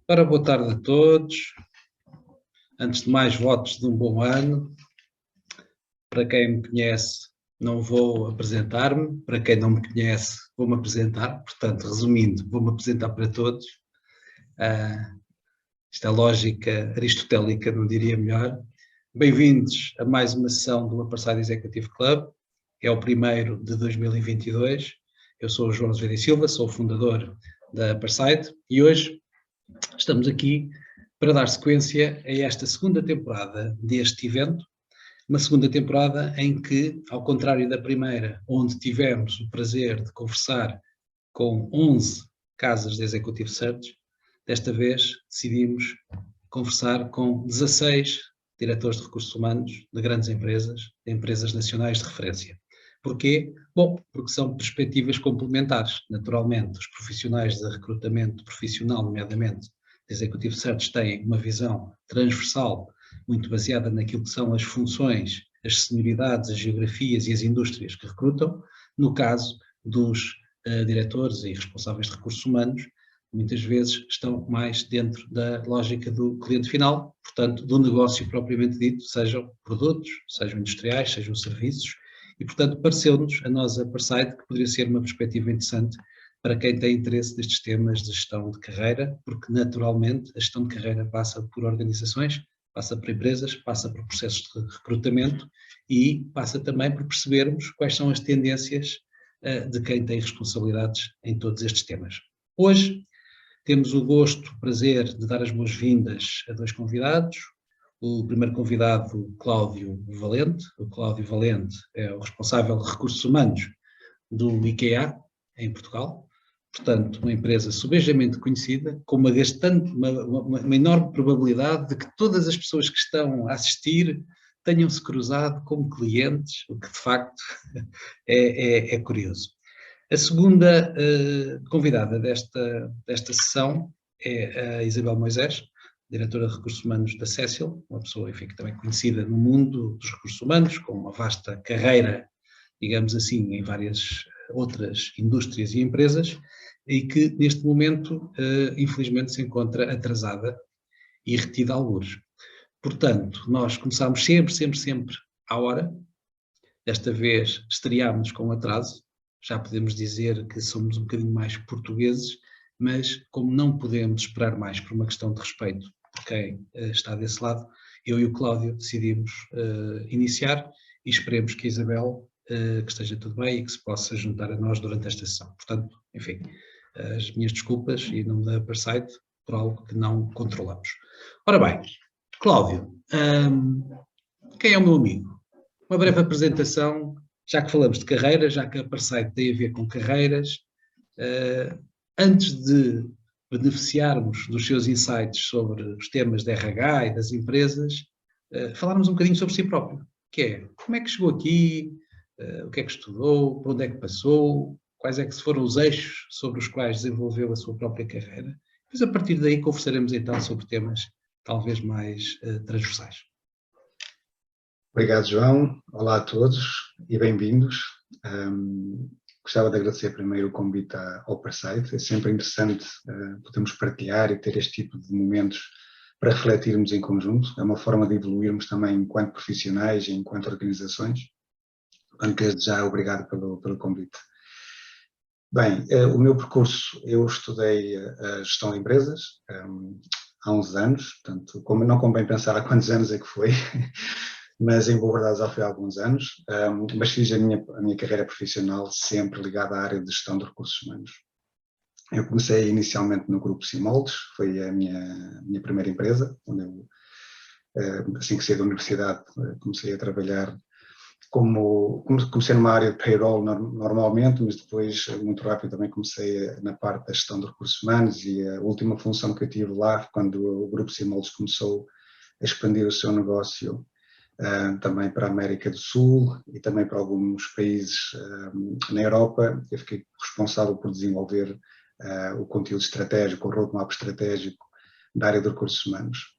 Ora, boa tarde a todos. Antes de mais, votos de um bom ano. Para quem me conhece, não vou apresentar-me. Para quem não me conhece, vou-me apresentar. Portanto, resumindo, vou-me apresentar para todos. Esta lógica aristotélica, não diria melhor. Bem-vindos a mais uma sessão do Aparside Executive Club. É o primeiro de 2022. Eu sou o João Azevedo Silva, sou o fundador da Aparside e hoje estamos aqui para dar sequência a esta segunda temporada deste evento, uma segunda temporada em que, ao contrário da primeira, onde tivemos o prazer de conversar com 11 casas de Executive Search, desta vez decidimos conversar com 16 diretores de recursos humanos de grandes empresas, de empresas nacionais de referência. Porquê? Bom, porque são perspectivas complementares. Naturalmente, os profissionais de recrutamento profissional, nomeadamente de Executive Search, têm uma visão transversal, muito baseada naquilo que são as funções, as senioridades, as geografias e as indústrias que recrutam. No caso dos diretores e responsáveis de recursos humanos, muitas vezes estão mais dentro da lógica do cliente final, portanto, do negócio propriamente dito, sejam produtos, sejam industriais, sejam serviços, e, portanto, pareceu-nos, a nós, a Aparside, que poderia ser uma perspectiva interessante para quem tem interesse nestes temas de gestão de carreira, porque, naturalmente, a gestão de carreira passa por organizações, passa por empresas, passa por processos de recrutamento e passa também por percebermos quais são as tendências de quem tem responsabilidades em todos estes temas. Hoje temos o gosto, o prazer de dar as boas-vindas a dois convidados. O primeiro convidado, Cláudio Valente. O Cláudio Valente é o responsável de recursos humanos do IKEA, em Portugal. Portanto, uma empresa subejamente conhecida, com uma enorme probabilidade de que todas as pessoas que estão a assistir tenham-se cruzado como clientes, o que de facto é curioso. A segunda convidada desta sessão é a Isabel Moisés, diretora de recursos humanos da Cecil, uma pessoa, enfim, que também é conhecida no mundo dos recursos humanos, com uma vasta carreira, digamos assim, em várias outras indústrias e empresas, e que neste momento, infelizmente, se encontra atrasada e retida a algures. Portanto, nós começámos sempre à hora. Desta vez estreámos com atraso. Já podemos dizer que somos um bocadinho mais portugueses, mas como não podemos esperar mais por uma questão de respeito por quem está desse lado, eu e o Cláudio decidimos iniciar e esperemos que a Isabel, que esteja tudo bem e que se possa juntar a nós durante esta sessão. Portanto, enfim, as minhas desculpas e em nome da Aparside por algo que não controlamos. Ora bem, Cláudio, quem é o meu amigo? Uma breve apresentação, já que falamos de carreiras, já que a Aparside tem a ver com carreiras, antes de beneficiarmos dos seus insights sobre os temas de RH e das empresas, falarmos um bocadinho sobre si próprio, que é, como é que chegou aqui, o que é que estudou, por onde é que passou, quais é que foram os eixos sobre os quais desenvolveu a sua própria carreira. Depois, a partir daí, conversaremos então sobre temas talvez mais transversais. Obrigado, João. Olá a todos e bem-vindos. Gostava de agradecer primeiro o convite ao Aparside. É sempre interessante podermos partilhar e ter este tipo de momentos para refletirmos em conjunto. É uma forma de evoluirmos também enquanto profissionais e enquanto organizações. Portanto, desde já, obrigado pelo convite. Bem, o meu percurso, eu estudei a gestão de empresas há uns anos, portanto, não convém pensar há quantos anos é que foi, mas em boa verdade já foi há alguns anos, mas fiz a minha carreira profissional sempre ligada à área de gestão de recursos humanos. Eu comecei inicialmente no Grupo Simoldes, foi a minha primeira empresa, onde eu, assim que saí da universidade, comecei a trabalhar comecei numa área de payroll normalmente, mas depois, muito rápido, também comecei na parte da gestão de recursos humanos e a última função que eu tive lá, quando o Grupo Simoldes começou a expandir o seu negócio também para a América do Sul e também para alguns países na Europa, eu fiquei responsável por desenvolver o conteúdo estratégico, o roadmap estratégico da área de recursos humanos.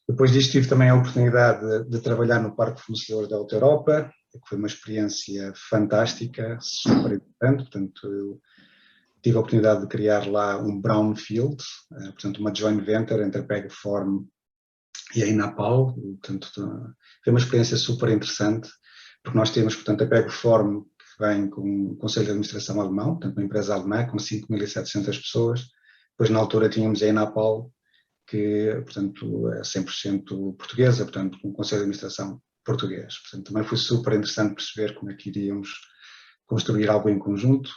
Depois disto tive também a oportunidade de trabalhar no Parque de Fornecedores da Alta Europa, que foi uma experiência fantástica, super importante. Portanto, eu tive a oportunidade de criar lá um brownfield, portanto uma joint venture entre a Pegaform e a Inapal. Portanto, foi uma experiência super interessante, porque nós temos, portanto, a Pegaform, que vem com o Conselho de Administração alemão, portanto uma empresa alemã com 5.700 pessoas. Depois na altura tínhamos a Inapal, que, portanto, é 100% portuguesa, portanto, com o Conselho de Administração português. Portanto, também foi super interessante perceber como é que iríamos construir algo em conjunto.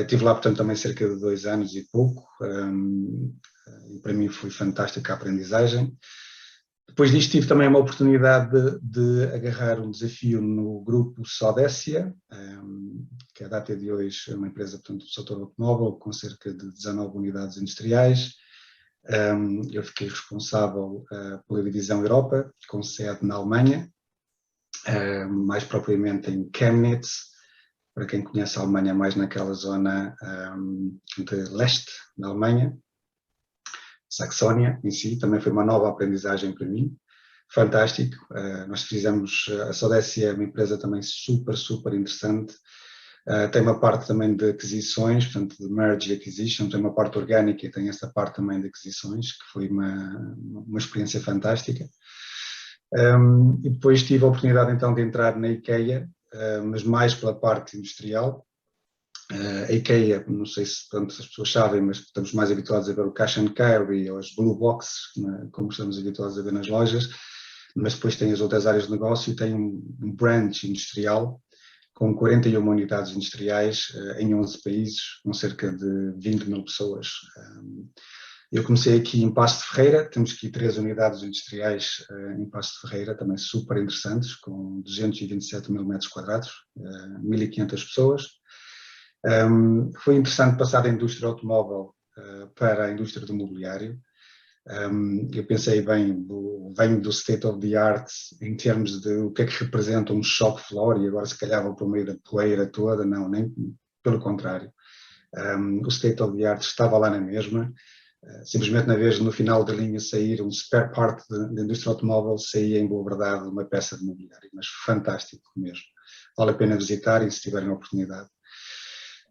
Estive lá, portanto, também cerca de 2 anos e pouco, e para mim foi fantástica a aprendizagem. Depois disto tive também uma oportunidade de agarrar um desafio no grupo Sodécia, que a data de hoje é uma empresa, portanto, do setor automóvel, com cerca de 19 unidades industriais. Eu fiquei responsável pela divisão Europa, com sede na Alemanha, mais propriamente em Chemnitz. Para quem conhece a Alemanha, mais naquela zona de leste da Alemanha, Saxónia em si, também foi uma nova aprendizagem para mim, fantástico. Nós fizemos, a Sodécia é uma empresa também super interessante, tem uma parte também de aquisições, portanto de merge e acquisition, tem uma parte orgânica e tem esta parte também de aquisições, que foi uma experiência fantástica. E depois tive a oportunidade então de entrar na IKEA, mas mais pela parte industrial. A IKEA, não sei se as pessoas sabem, mas estamos mais habituados a ver o cash and carry ou as blue boxes, como estamos habituados a ver nas lojas, mas depois tem as outras áreas de negócio e tem um branch industrial com 41 unidades industriais em 11 países, com cerca de 20.000 pessoas. Eu comecei aqui em Paços de Ferreira, temos aqui 3 unidades industriais em Paços de Ferreira, também super interessantes, com 227.000 metros quadrados, 1.500 pessoas. Foi interessante passar da indústria automóvel para a indústria do mobiliário. Eu pensei bem, venho do state of the art em termos de o que é que representa um shop floor, e agora se calhar vou para o meio da poeira toda, não, nem pelo contrário. O state of the art estava lá na mesma, simplesmente na vez no final da linha sair um spare part da indústria automóvel, saía em boa verdade uma peça de mobiliário, mas fantástico mesmo. Vale a pena visitar e se tiverem a oportunidade.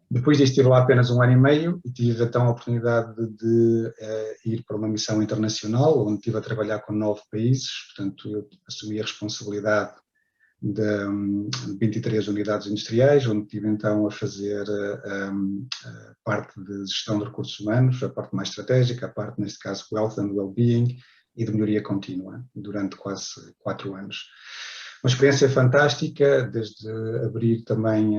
Depois disto estive lá apenas 1 ano e meio e tive então a oportunidade de ir para uma missão internacional, onde estive a trabalhar com 9 países, portanto eu assumi a responsabilidade de 23 unidades industriais, onde estive então a fazer a parte de gestão de recursos humanos, a parte mais estratégica, a parte neste caso Wealth and Wellbeing e de melhoria contínua, durante quase 4 anos. Uma experiência fantástica, desde abrir também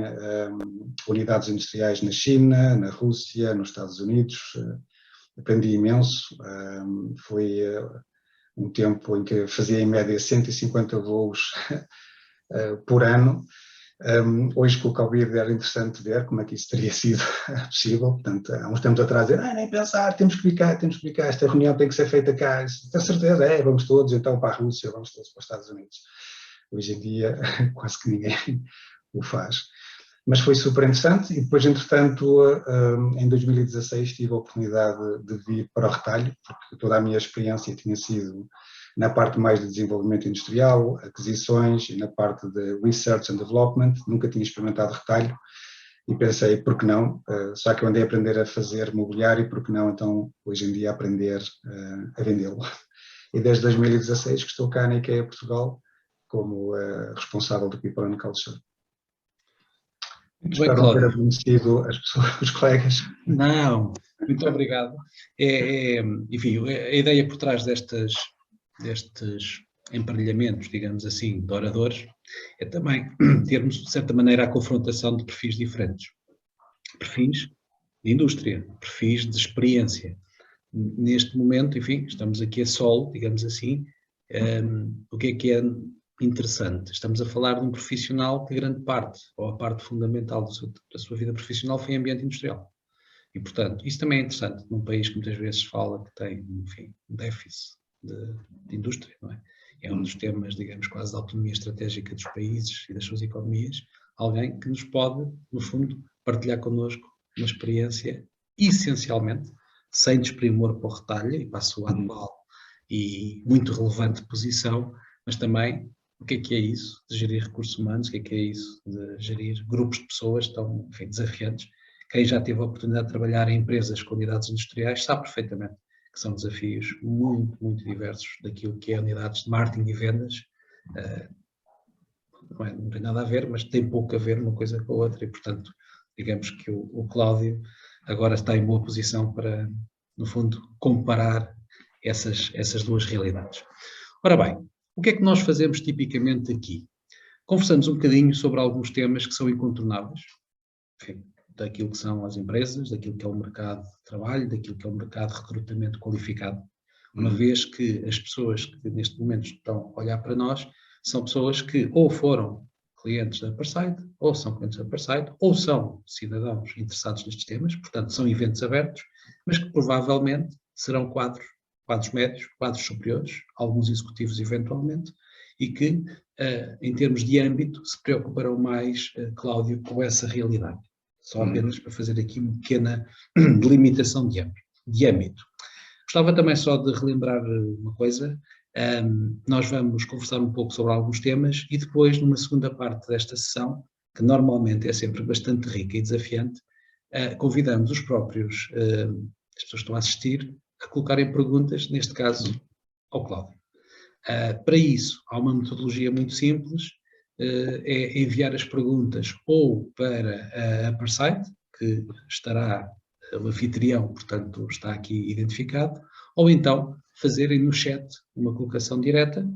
unidades industriais na China, na Rússia, nos Estados Unidos, aprendi imenso. Foi um tempo em que fazia em média 150 voos por ano. Hoje com o Covid era interessante ver como é que isso teria sido possível. Portanto, há uns tempos atrás dizer, nem pensar, temos que ficar, esta reunião tem que ser feita cá. Tenho certeza, vamos todos então para a Rússia, vamos todos para os Estados Unidos. Hoje em dia quase que ninguém o faz. Mas foi super interessante e depois, entretanto, em 2016 tive a oportunidade de vir para o retalho, porque toda a minha experiência tinha sido na parte mais de desenvolvimento industrial, aquisições e na parte de research and development. Nunca tinha experimentado retalho e pensei, por que não? Só que eu andei a aprender a fazer mobiliário, por que não então hoje em dia aprender a vendê-lo? E desde 2016 que estou cá na IKEA Portugal, como responsável do People and Culture. Muito bem, Espero Cláudio. ter conhecido as pessoas, os colegas. Não, muito obrigado. Enfim, a ideia por trás destes emparelhamentos, digamos assim, de oradores, é também termos, de certa maneira, a confrontação de perfis diferentes. Perfis de indústria, perfis de experiência. Neste momento, enfim, estamos aqui a solo, digamos assim. O que é interessante? Estamos a falar de um profissional que grande parte, ou a parte fundamental da sua vida profissional foi em ambiente industrial. E, portanto, isso também é interessante num país que muitas vezes fala que tem, enfim, um déficit de indústria, não é? É um dos temas, digamos, quase da autonomia estratégica dos países e das suas economias. Alguém que nos pode, no fundo, partilhar connosco uma experiência, essencialmente, sem desprimor para o retalho e para a sua atual e muito relevante posição, mas também o que é isso de gerir recursos humanos, o que é isso de gerir grupos de pessoas tão, enfim, desafiantes, quem já teve a oportunidade de trabalhar em empresas com unidades industriais sabe perfeitamente que são desafios muito, muito diversos daquilo que é unidades de marketing e vendas. Não tem nada a ver, mas tem pouco a ver uma coisa com a outra e, portanto, digamos que o Cláudio agora está em boa posição para, no fundo, comparar essas duas realidades. Ora bem, o que é que nós fazemos tipicamente aqui? Conversamos um bocadinho sobre alguns temas que são incontornáveis, enfim, daquilo que são as empresas, daquilo que é o mercado de trabalho, daquilo que é o mercado de recrutamento qualificado, uma vez que as pessoas que neste momento estão a olhar para nós são pessoas que ou foram clientes da Parsite, ou são clientes da Parsite, ou são cidadãos interessados nestes temas, portanto são eventos abertos, mas que provavelmente serão quadros médios, quadros superiores, alguns executivos eventualmente, e que, em termos de âmbito, se preocuparão mais, Cláudio, com essa realidade. Só apenas para fazer aqui uma pequena delimitação de âmbito. Gostava também só de relembrar uma coisa. Nós vamos conversar um pouco sobre alguns temas e depois, numa segunda parte desta sessão, que normalmente é sempre bastante rica e desafiante, convidamos os próprios, as pessoas que estão a assistir, a colocarem perguntas, neste caso, ao Cláudio. Para isso, há uma metodologia muito simples, é enviar as perguntas ou para a Parsite, que estará, o anfitrião, portanto, está aqui identificado, ou então fazerem no chat uma colocação direta.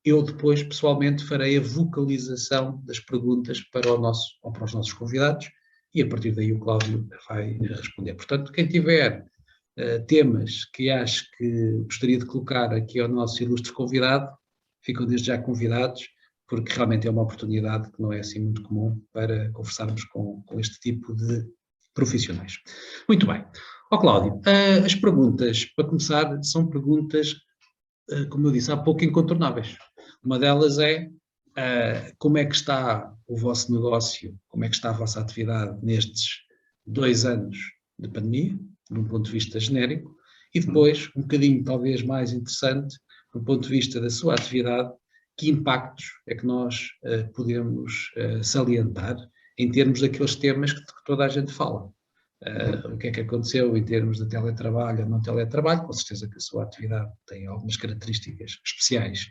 Eu depois, pessoalmente, farei a vocalização das perguntas para os nossos convidados e a partir daí o Cláudio vai responder. Portanto, quem tiver temas que acho que gostaria de colocar aqui ao nosso ilustre convidado, ficam desde já convidados, porque realmente é uma oportunidade que não é assim muito comum para conversarmos com este tipo de profissionais. Muito bem. Cláudio, as perguntas, para começar, são perguntas, como eu disse há pouco, incontornáveis. Uma delas é como é que está o vosso negócio, como é que está a vossa atividade nestes 2 anos de pandemia, de um ponto de vista genérico, e depois, um bocadinho talvez mais interessante, do ponto de vista da sua atividade, que impactos é que nós podemos salientar em termos daqueles temas que toda a gente fala. O que é que aconteceu em termos de teletrabalho ou não teletrabalho? Com certeza que a sua atividade tem algumas características especiais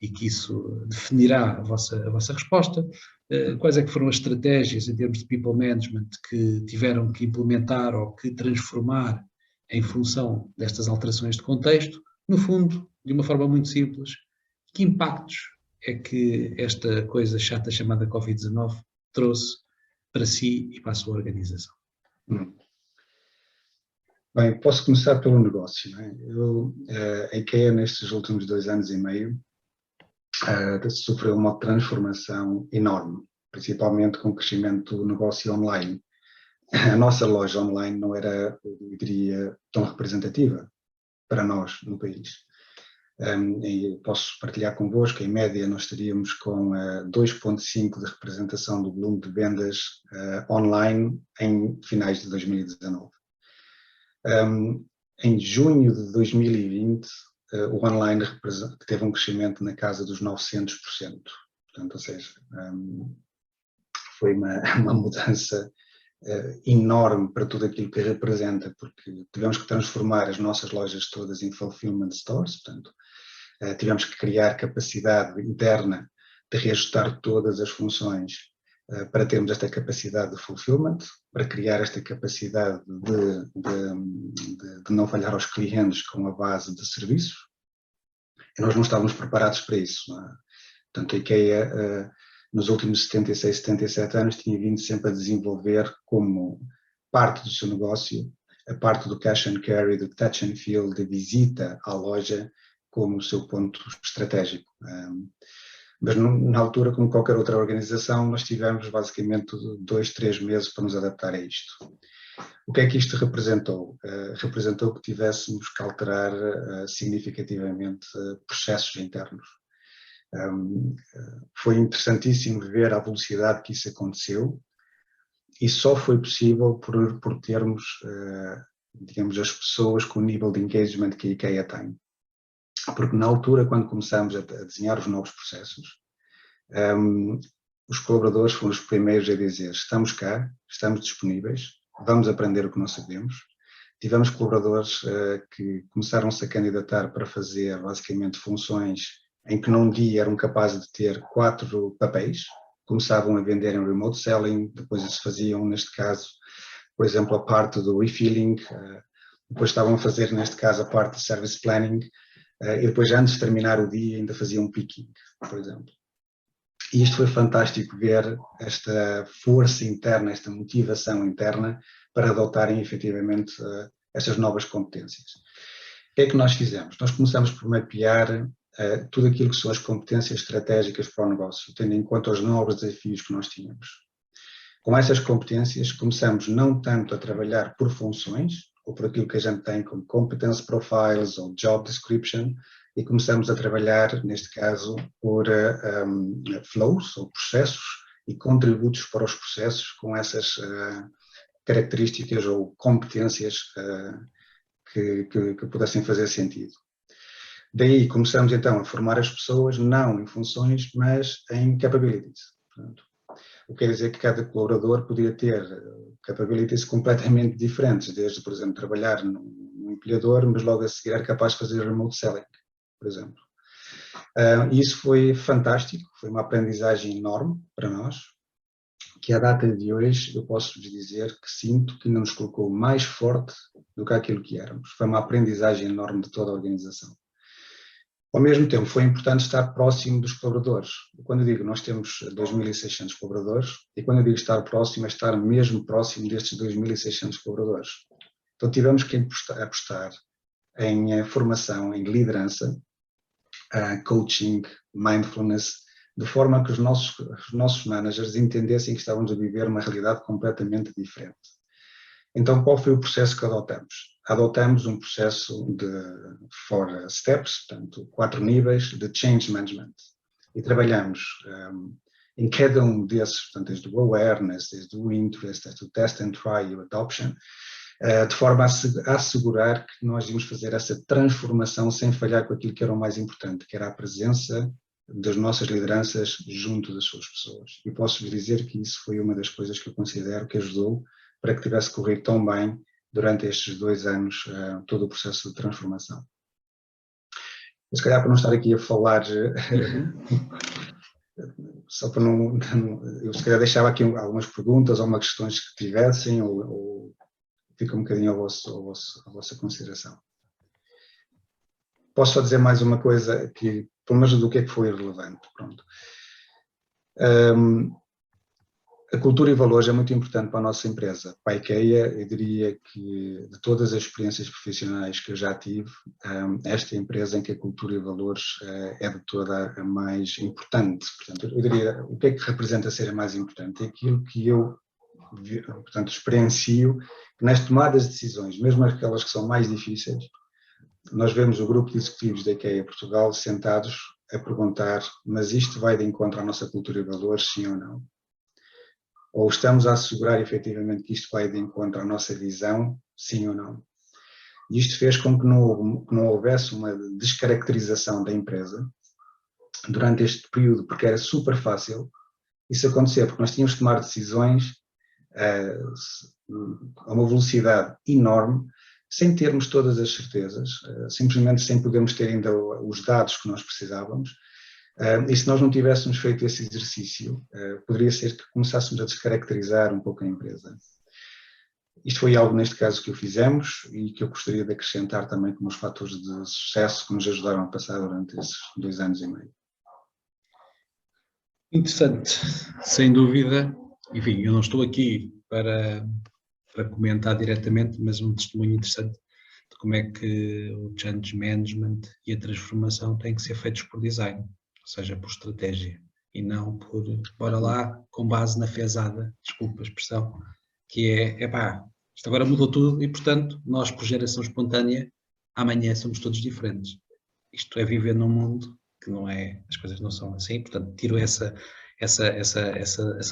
e que isso definirá a vossa resposta. Quais é que foram as estratégias em termos de people management que tiveram que implementar ou que transformar em função destas alterações de contexto? No fundo, de uma forma muito simples, que impactos é que esta coisa chata chamada Covid-19 trouxe para si e para a sua organização? Bem, posso começar pelo negócio, não é? A IKEA nestes últimos 2 anos e meio sofreu uma transformação enorme, principalmente com o crescimento do negócio online. A nossa loja online não era, eu diria, tão representativa para nós no país. E posso partilhar convosco, em média nós estaríamos com 2,5 de representação do volume de vendas online em finais de 2019. Em junho de 2020, o online teve um crescimento na casa dos 900%. Portanto, ou seja, foi uma mudança enorme para tudo aquilo que representa, porque tivemos que transformar as nossas lojas todas em fulfillment stores, portanto, tivemos que criar capacidade interna de reajustar todas as funções para termos esta capacidade de fulfillment, para criar esta capacidade de não falhar aos clientes com a base de serviços. E nós não estávamos preparados para isso. Não é? Portanto, a IKEA, nos últimos 76, 77 anos, tinha vindo sempre a desenvolver como parte do seu negócio a parte do cash and carry, do touch and feel, da visita à loja como o seu ponto estratégico. Mas na altura, como qualquer outra organização, nós tivemos basicamente 2, 3 meses para nos adaptar a isto. O que é que isto representou? Representou que tivéssemos que alterar significativamente processos internos. Foi interessantíssimo ver a velocidade que isso aconteceu e só foi possível por termos, digamos, as pessoas com o nível de engagement que a IKEA tem. Porque na altura, quando começámos a desenhar os novos processos, os colaboradores foram os primeiros a dizer: estamos cá, estamos disponíveis, vamos aprender o que não sabemos. Tivemos colaboradores que começaram-se a candidatar para fazer basicamente funções em que num dia eram capazes de ter 4 papéis, começavam a vender em remote selling, depois se faziam, neste caso, por exemplo, a parte do refilling, depois estavam a fazer, neste caso, a parte de service planning, e depois, antes de terminar o dia, ainda faziam picking, por exemplo. E isto foi fantástico ver esta força interna, esta motivação interna para adotarem efetivamente estas novas competências. O que é que nós fizemos? Nós começamos por mapear tudo aquilo que são as competências estratégicas para o negócio, tendo em conta os novos desafios que nós tínhamos. Com essas competências, começamos não tanto a trabalhar por funções, ou por aquilo que a gente tem como competence profiles ou job description, e começamos a trabalhar, neste caso, por flows ou processos e contributos para os processos com essas características ou competências que pudessem fazer sentido. Daí começamos então a formar as pessoas não em funções, mas em capabilities. Portanto, o que quer dizer que cada colaborador podia ter capabilities completamente diferentes, desde, por exemplo, trabalhar num empilhador, mas logo a seguir era capaz de fazer remote selling, por exemplo. Isso foi fantástico, foi uma aprendizagem enorme para nós, que à data de hoje eu posso vos dizer que sinto que ainda nos colocou mais forte do que aquilo que éramos. Foi uma aprendizagem enorme de toda a organização. Ao mesmo tempo, foi importante estar próximo dos colaboradores. Quando eu digo nós temos 2.600 colaboradores, e quando eu digo estar próximo, é estar mesmo próximo destes 2.600 colaboradores. Então tivemos que apostar em formação, em liderança, coaching, mindfulness, de forma que os nossos managers entendessem que estávamos a viver uma realidade completamente diferente. Então, qual foi o processo que adotamos? Adotamos um processo de 4 steps, portanto, 4 níveis de change management. E trabalhamos em cada um desses, portanto, desde o awareness, desde o interest, desde o test and try e o adoption, de forma a assegurar que nós íamos fazer essa transformação sem falhar com aquilo que era o mais importante, que era a presença das nossas lideranças junto das suas pessoas. E posso-vos dizer que isso foi uma das coisas que eu considero que ajudou para que tivesse corrido tão bem durante estes 2 anos todo o processo de transformação. E, se calhar para não estar aqui a falar, só para não, eu se calhar deixava aqui algumas perguntas ou algumas questões que tivessem, ou fica um bocadinho à vossa consideração. Posso só dizer mais uma coisa, que, pelo menos do que é que foi relevante. Pronto. A cultura e valores é muito importante para a nossa empresa. Para a IKEA, eu diria que de todas as experiências profissionais que eu já tive, esta empresa em que a cultura e valores é de toda a mais importante. Portanto, eu diria, o que é que representa ser a mais importante? É aquilo que eu, portanto, experiencio, que nas tomadas de decisões, mesmo aquelas que são mais difíceis, nós vemos o grupo de executivos da IKEA Portugal sentados a perguntar, mas isto vai de encontro à nossa cultura e valores, sim ou não? Ou estamos a assegurar efetivamente que isto vai de encontro à nossa visão, sim ou não? E isto fez com que não houvesse uma descaracterização da empresa durante este período, porque era super fácil isso acontecer, porque nós tínhamos que tomar decisões a uma velocidade enorme, sem termos todas as certezas, simplesmente sem podermos ter ainda os dados que nós precisávamos. E se nós não tivéssemos feito esse exercício, poderia ser que começássemos a descaracterizar um pouco a empresa. Isto foi algo, neste caso, que o fizemos e que eu gostaria de acrescentar também como os fatores de sucesso que nos ajudaram a passar durante esses 2 anos e meio. Interessante, sem dúvida. Enfim, eu não estou aqui para comentar diretamente, mas um testemunho interessante de como é que o change management e a transformação têm que ser feitos por design, ou seja, por estratégia, e não por, bora lá, com base na fezada, desculpa a expressão, que epá, isto agora mudou tudo e, portanto, nós, por geração espontânea, amanhã somos todos diferentes. Isto é viver num mundo que não é, as coisas não são assim, portanto, tiro essa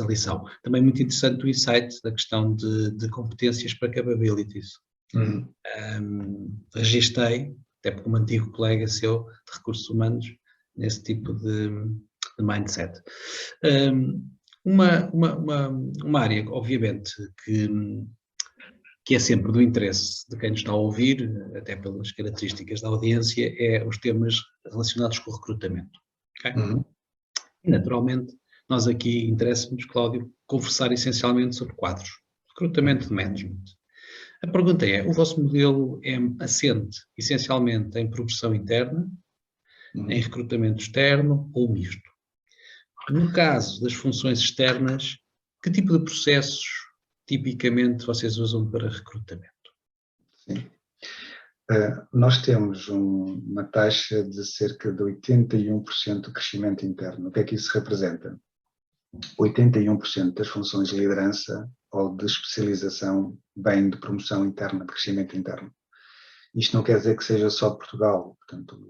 lição. Também muito interessante o insight da questão de competências para capabilities. Registrei, até porque um antigo colega seu de recursos humanos, nesse tipo de mindset. Uma área, obviamente, que que é sempre do interesse de quem nos está a ouvir, até pelas características da audiência, é os temas relacionados com o recrutamento. Okay? Uhum. E, naturalmente, nós aqui interessa-nos, Cláudio, conversar essencialmente sobre quadros. Recrutamento de management. A pergunta é, o vosso modelo é assente essencialmente em progressão interna, em recrutamento externo ou misto? No caso das funções externas, que tipo de processos tipicamente vocês usam para recrutamento? Sim. Nós temos uma taxa de cerca de 81% de crescimento interno. O que é que isso representa? 81% das funções de liderança ou de especialização vêm de promoção interna, de crescimento interno. Isto não quer dizer que seja só de Portugal. Portanto,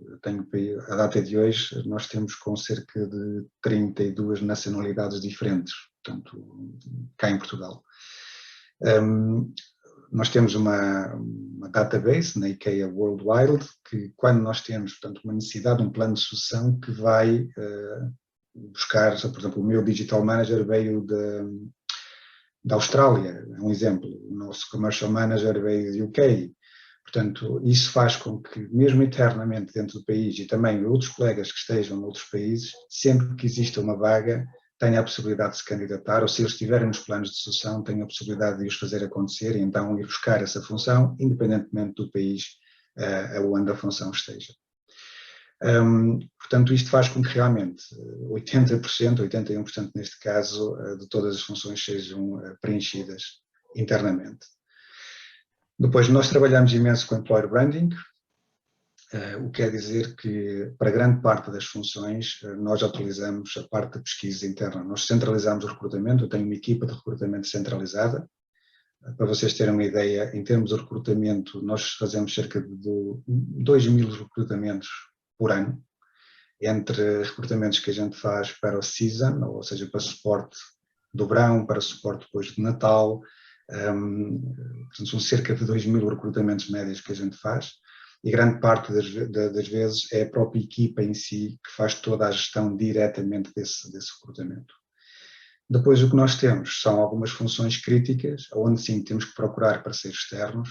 a data de hoje, nós temos com cerca de 32 nacionalidades diferentes, portanto, cá em Portugal. Nós temos uma database na IKEA Worldwide que, quando nós temos, portanto, uma necessidade, um plano de sucessão que vai buscar, por exemplo, o meu Digital Manager veio da Austrália, é um exemplo, o nosso Commercial Manager veio do UK. Portanto, isso faz com que, mesmo internamente dentro do país e também outros colegas que estejam noutros países, sempre que exista uma vaga, tenha a possibilidade de se candidatar, ou se eles estiverem nos planos de sucessão, tenha a possibilidade de os fazer acontecer e então ir buscar essa função, independentemente do país onde a função esteja. Portanto, isto faz com que realmente 80%, 81% neste caso, de todas as funções sejam preenchidas internamente. Depois, nós trabalhamos imenso com Employer Branding, o que quer dizer que, para grande parte das funções, nós utilizamos a parte da pesquisa interna. Nós centralizamos o recrutamento, eu tenho uma equipa de recrutamento centralizada. Para vocês terem uma ideia, em termos de recrutamento, nós fazemos cerca de 2.000 recrutamentos por ano, entre recrutamentos que a gente faz para o season, ou seja, para suporte do verão, para suporte depois de Natal. Portanto, são cerca de 2.000 recrutamentos médios que a gente faz, e grande parte das vezes é a própria equipa em si que faz toda a gestão diretamente desse recrutamento. Depois, o que nós temos são algumas funções críticas, onde sim temos que procurar parceiros externos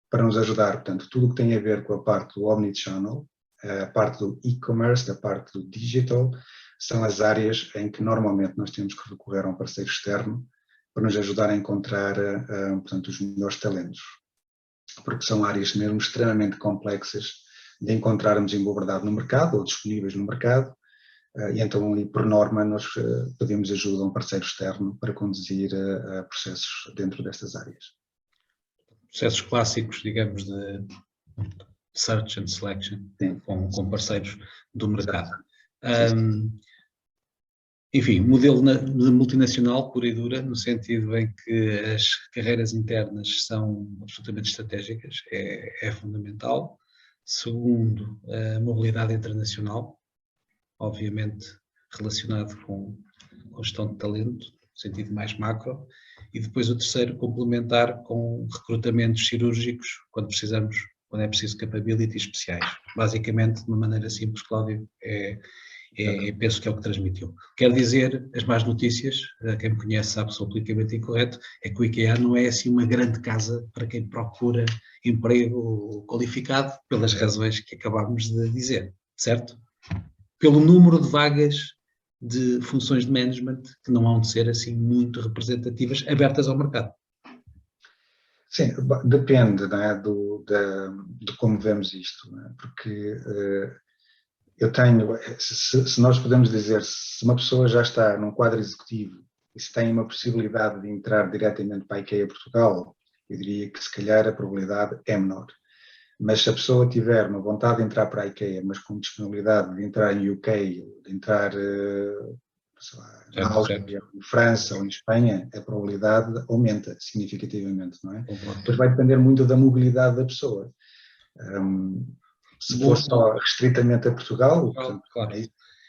para nos ajudar. Portanto, tudo o que tem a ver com a parte do omnichannel, a parte do e-commerce, a parte do digital, são as áreas em que normalmente nós temos que recorrer a um parceiro externo para nos ajudar a encontrar, portanto, os melhores talentos. Porque são áreas mesmo extremamente complexas de encontrarmos em boa verdade no mercado ou disponíveis no mercado, e então, por norma, nós pedimos ajuda a um parceiro externo para conduzir processos dentro destas áreas. Processos clássicos, digamos, de search and selection, com parceiros do mercado. Enfim, modelo de multinacional pura e dura, no sentido em que as carreiras internas são absolutamente estratégicas, é fundamental. Segundo, a mobilidade internacional, obviamente relacionado com a gestão de talento, no sentido mais macro. E depois o terceiro, complementar com recrutamentos cirúrgicos, quando é preciso capabilities especiais. Basicamente, de uma maneira simples, Cláudio, penso que é o que transmitiu. Quer dizer, as más notícias, quem me conhece sabe, sou politicamente incorreto, é que o IKEA não é assim uma grande casa para quem procura emprego qualificado, pelas razões que acabámos de dizer, certo? Pelo número de vagas de funções de management que não hão de ser assim muito representativas, abertas ao mercado. Sim, depende, não é, de como vemos isto, não é? Porque eu tenho, se nós podemos dizer, se uma pessoa já está num quadro executivo e se tem uma possibilidade de entrar diretamente para a IKEA Portugal, eu diria que se calhar a probabilidade é menor. Mas se a pessoa tiver uma vontade de entrar para a IKEA, mas com disponibilidade de entrar em UK, de entrar sei lá, na Áustria, em França ou em Espanha, a probabilidade aumenta significativamente, não é? Depois vai depender muito da mobilidade da pessoa. Se for só restritamente a Portugal, portanto, claro.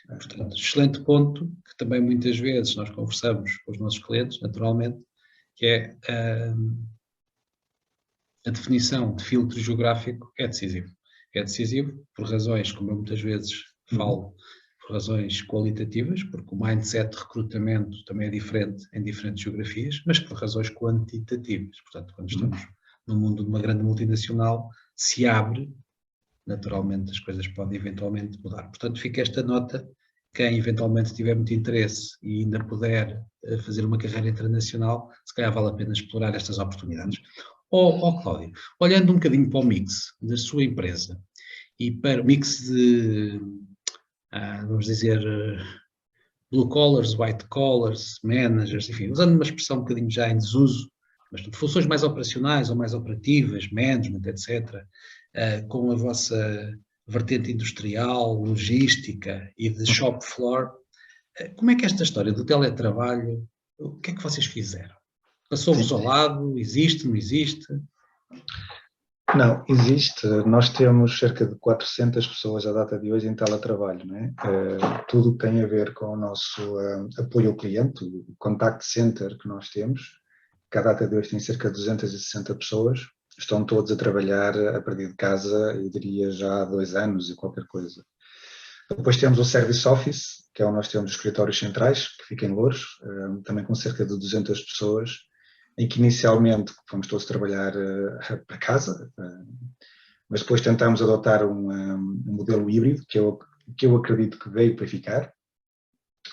Portanto, excelente ponto, que também muitas vezes nós conversamos com os nossos clientes, naturalmente, que é a definição de filtro geográfico é decisivo. É decisivo por razões, como eu muitas vezes falo, por razões qualitativas, porque o mindset de recrutamento também é diferente em diferentes geografias, mas por razões quantitativas. Portanto, quando estamos no mundo de uma grande multinacional se abre, naturalmente as coisas podem eventualmente mudar. Portanto, fica esta nota, quem eventualmente tiver muito interesse e ainda puder fazer uma carreira internacional, se calhar vale a pena explorar estas oportunidades. Cláudio, olhando um bocadinho para o mix da sua empresa e para o mix de, vamos dizer, blue collars, white collars, managers, enfim, usando uma expressão um bocadinho já em desuso, mas de funções mais operacionais ou mais operativas, management, etc., com a vossa vertente industrial, logística e de shop floor, como é que esta história do teletrabalho, o que é que vocês fizeram? Passou-vos ao lado? Existe, não existe? Não, existe. Nós temos cerca de 400 pessoas à data de hoje em teletrabalho, não é? Tudo que tem a ver com o nosso apoio ao cliente, o contact center que nós temos, que à data de hoje tem cerca de 260 pessoas, estão todos a trabalhar a partir de casa, eu diria já há 2 anos e qualquer coisa. Depois temos o Service Office, que é onde nós temos os escritórios centrais, que fica em Louros, também com cerca de 200 pessoas, em que inicialmente fomos todos trabalhar para casa, mas depois tentámos adotar um modelo híbrido, que eu acredito que veio para ficar,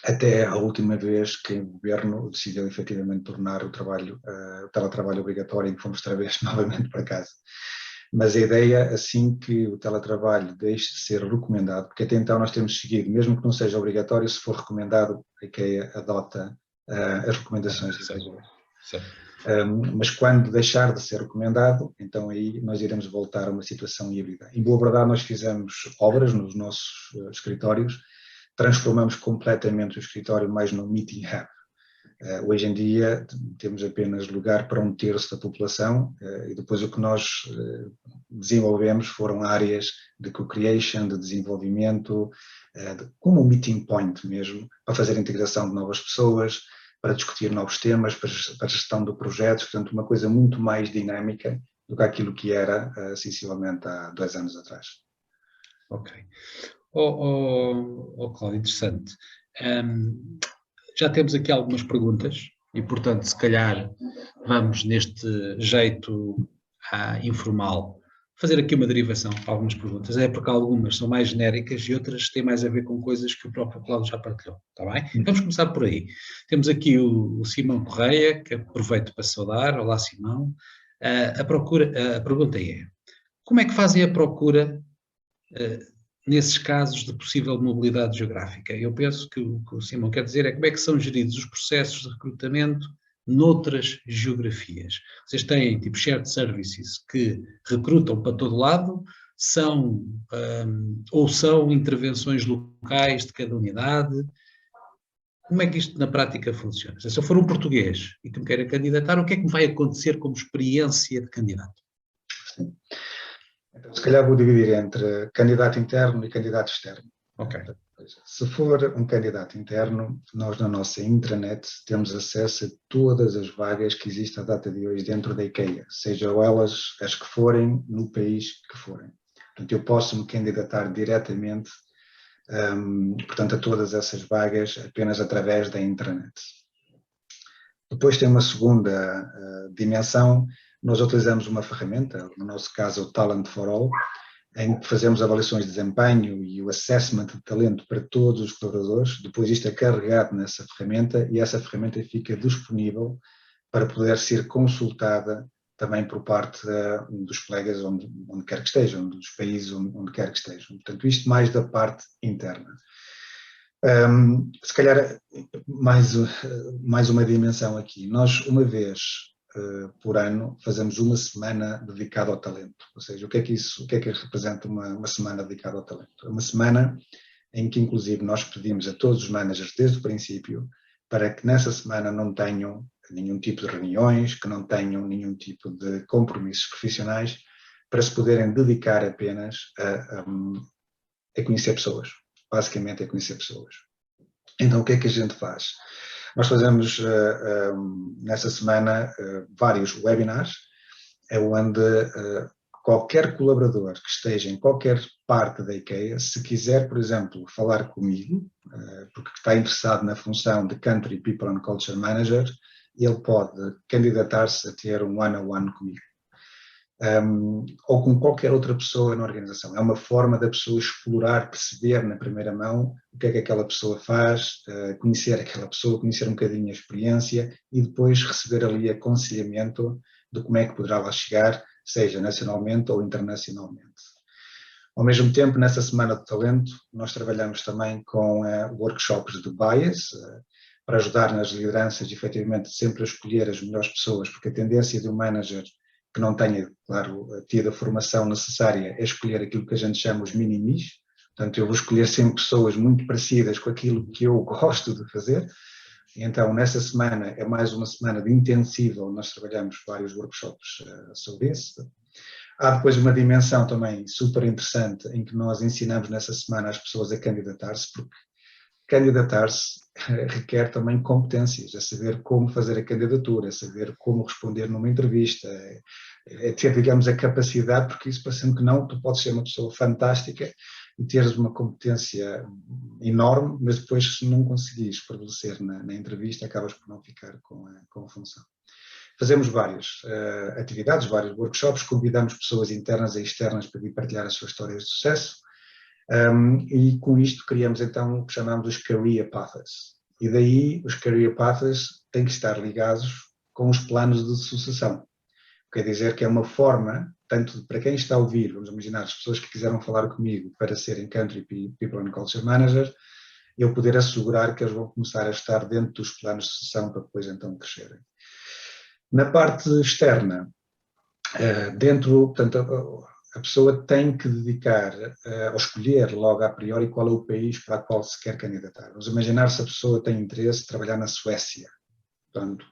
até a última vez que o governo decidiu efetivamente tornar o teletrabalho obrigatório, em que fomos outra vez novamente para casa. Mas a ideia, assim que o teletrabalho deixe de ser recomendado, porque até então nós temos seguido, mesmo que não seja obrigatório, se for recomendado, a IKEA adota as recomendações da empresa. Mas quando deixar de ser recomendado, então aí nós iremos voltar a uma situação híbrida. Em boa verdade, nós fizemos obras nos nossos escritórios, transformamos completamente o escritório mais num meeting hub. Hoje em dia temos apenas lugar para 1/3 da população e depois o que nós desenvolvemos foram áreas de co-creation, de desenvolvimento, como um meeting point mesmo, para fazer a integração de novas pessoas, para discutir novos temas, para a gestão de projetos, portanto uma coisa muito mais dinâmica do que aquilo que era sensivelmente há 2 anos atrás. Ok. Cláudio, interessante. Já temos aqui algumas perguntas e, portanto, se calhar vamos neste jeito informal fazer aqui uma derivação para algumas perguntas. É porque algumas são mais genéricas e outras têm mais a ver com coisas que o próprio Cláudio já partilhou, está bem? Vamos começar por aí. Temos aqui o Simão Correia, que aproveito para saudar. Olá, Simão. A pergunta é, como é que fazem a procura nesses casos de possível mobilidade geográfica? Eu penso que o que o Simão quer dizer é como é que são geridos os processos de recrutamento noutras geografias. Vocês têm tipo shared services que recrutam para todo lado, ou são intervenções locais de cada unidade? Como é que isto na prática funciona? Se eu for um português e que me queira candidatar, o que é que me vai acontecer como experiência de candidato? Sim. Então, se calhar vou dividir entre candidato interno e candidato externo. Ok. Se for um candidato interno, nós na nossa intranet temos acesso a todas as vagas que existem à data de hoje dentro da IKEA, sejam elas as que forem, no país que forem. Portanto, eu posso me candidatar diretamente, portanto, a todas essas vagas apenas através da intranet. Depois tem uma segunda dimensão. Nós utilizamos uma ferramenta, no nosso caso o Talent for All, em que fazemos avaliações de desempenho e o assessment de talento para todos os colaboradores. Depois isto é carregado nessa ferramenta e essa ferramenta fica disponível para poder ser consultada também por parte dos colegas onde quer que estejam, dos países onde quer que estejam. Portanto, isto mais da parte interna. Se calhar mais uma dimensão aqui. Nós, uma vez por ano, fazemos uma semana dedicada ao talento. Ou seja, o que é que representa uma semana dedicada ao talento? É uma semana em que, inclusive, nós pedimos a todos os managers desde o princípio para que nessa semana não tenham nenhum tipo de reuniões, que não tenham nenhum tipo de compromissos profissionais, para se poderem dedicar apenas a conhecer pessoas. Basicamente, a conhecer pessoas. Então, o que é que a gente faz? Nós fazemos nessa semana vários webinars, onde qualquer colaborador que esteja em qualquer parte da IKEA, se quiser, por exemplo, falar comigo, porque está interessado na função de Country People and Culture Manager, ele pode candidatar-se a ter um one-on-one comigo. ou com qualquer outra pessoa na organização. É uma forma da pessoa explorar, perceber na primeira mão o que é que aquela pessoa faz, conhecer aquela pessoa, conhecer um bocadinho a experiência e depois receber ali aconselhamento de como é que poderá lá chegar, seja nacionalmente ou internacionalmente. Ao mesmo tempo, nessa Semana do Talento, nós trabalhamos também com workshops de bias, para ajudar nas lideranças, efetivamente, sempre a escolher as melhores pessoas, porque a tendência de um manager que não tenha, claro, tido a formação necessária é escolher aquilo que a gente chama os minimis. Portanto, eu vou escolher sempre pessoas muito parecidas com aquilo que eu gosto de fazer. Então, nessa semana, é mais uma semana de intensiva, onde nós trabalhamos vários workshops sobre isso. Há depois uma dimensão também super interessante em que nós ensinamos nessa semana as pessoas a candidatar-se, porque candidatar-se requer também competências, a saber como fazer a candidatura, a saber como responder numa entrevista, é ter, digamos, a capacidade, porque isso parecendo que não, tu podes ser uma pessoa fantástica e teres uma competência enorme, mas depois se não conseguires prevalecer na entrevista, acabas por não ficar com a função. Fazemos várias atividades, vários workshops, convidamos pessoas internas e externas para vir partilhar as suas histórias de sucesso, e com isto criamos então o que chamamos os Career Paths. E daí os Career Paths têm que estar ligados com os planos de sucessão. Quer dizer que é uma forma, tanto para quem está a ouvir, vamos imaginar, as pessoas que quiseram falar comigo para serem Country People and Culture Manager, eu poder assegurar que eles vão começar a estar dentro dos planos de sucessão para depois então crescerem. Na parte externa, portanto, a pessoa tem que dedicar, ou escolher logo a priori qual é o país para o qual se quer candidatar. Vamos imaginar se a pessoa tem interesse em trabalhar na Suécia. Portanto,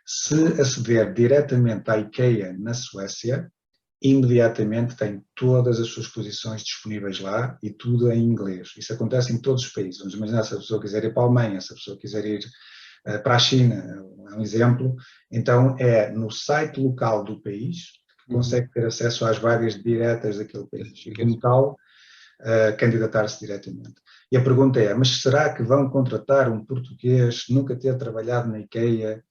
se aceder diretamente à IKEA na Suécia, imediatamente tem todas as suas posições disponíveis lá e tudo em inglês. Isso acontece em todos os países. Vamos imaginar se a pessoa quiser ir para a Alemanha, se a pessoa quiser ir para a China, é um exemplo. Então, é no site local do país que consegue ter acesso às vagas diretas daquele país. E, como tal, candidatar-se diretamente. E a pergunta é, mas será que vão contratar um português nunca ter trabalhado na IKEA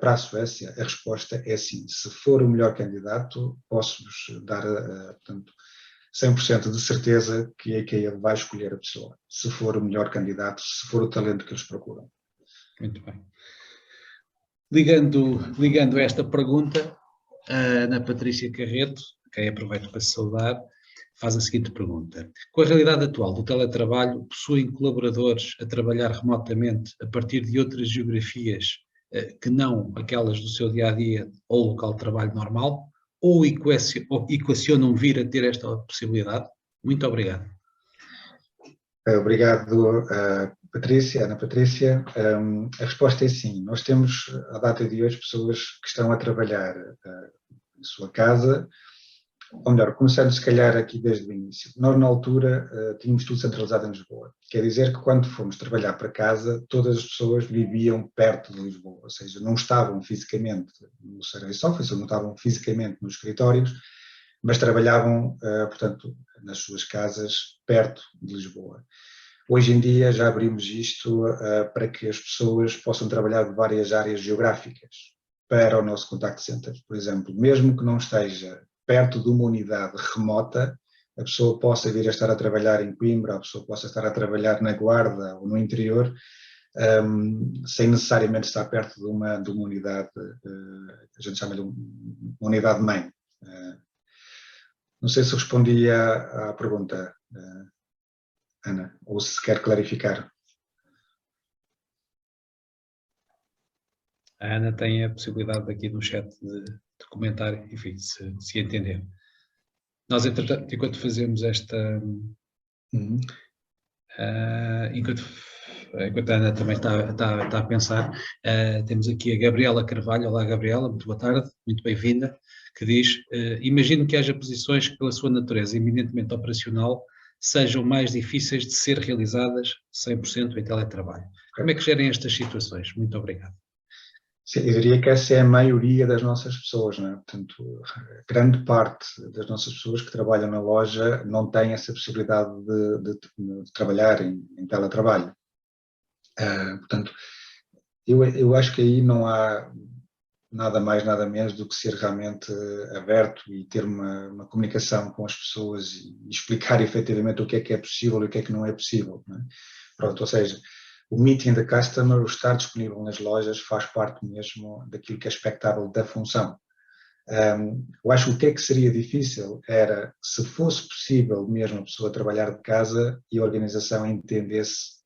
para a Suécia? A resposta é sim. Se for o melhor candidato, posso-vos dar, portanto, 100% de certeza que a IKEA vai escolher a pessoa. Se for o melhor candidato, se for o talento que eles procuram. Muito bem. Ligando esta pergunta, a Ana Patrícia Carreto, a quem aproveito para saudar, faz a seguinte pergunta. Com a realidade atual do teletrabalho, possuem colaboradores a trabalhar remotamente a partir de outras geografias que não aquelas do seu dia-a-dia ou local de trabalho normal? Ou equacionam vir a ter esta possibilidade? Muito obrigado. Obrigado, Ana Patrícia. A resposta é sim. Nós temos, à data de hoje, pessoas que estão a trabalhar em sua casa, ou melhor, começando se calhar aqui desde o início. Nós, na altura, tínhamos tudo centralizado em Lisboa. Quer dizer que quando fomos trabalhar para casa, todas as pessoas viviam perto de Lisboa, ou seja, não estavam fisicamente no service office, não estavam fisicamente nos escritórios, mas trabalhavam, portanto, nas suas casas perto de Lisboa. Hoje em dia já abrimos isto para que as pessoas possam trabalhar de várias áreas geográficas para o nosso contact center. Por exemplo, mesmo que não esteja perto de uma unidade remota, a pessoa possa vir a estar a trabalhar em Coimbra, a pessoa possa estar a trabalhar na Guarda ou no interior, sem necessariamente estar perto de uma unidade, a gente chama de uma unidade mãe. Não sei se respondi à pergunta, Ana, ou se quer clarificar. A Ana tem a possibilidade aqui no chat de comentar, enfim, se entender. Nós, entretanto, enquanto fazemos esta... enquanto a Ana também está a pensar, temos aqui a Gabriela Carvalho. Olá, Gabriela, muito boa tarde, muito bem-vinda, que diz, imagino que haja posições que, pela sua natureza eminentemente operacional, sejam mais difíceis de ser realizadas 100% em teletrabalho. Como é que gerem estas situações? Muito obrigado. Sim, eu diria que essa é a maioria das nossas pessoas, não é? Portanto, grande parte das nossas pessoas que trabalham na loja não têm essa possibilidade de trabalhar em teletrabalho. Portanto, eu acho que aí não há nada mais, nada menos do que ser realmente aberto e ter uma comunicação com as pessoas e explicar efetivamente o que é possível e o que é que não é possível. Não é? Pronto, ou seja, o meeting the customer, o estar disponível nas lojas, faz parte mesmo daquilo que é expectável da função. Eu acho que o que é que seria difícil era, se fosse possível mesmo a pessoa trabalhar de casa e a organização entendesse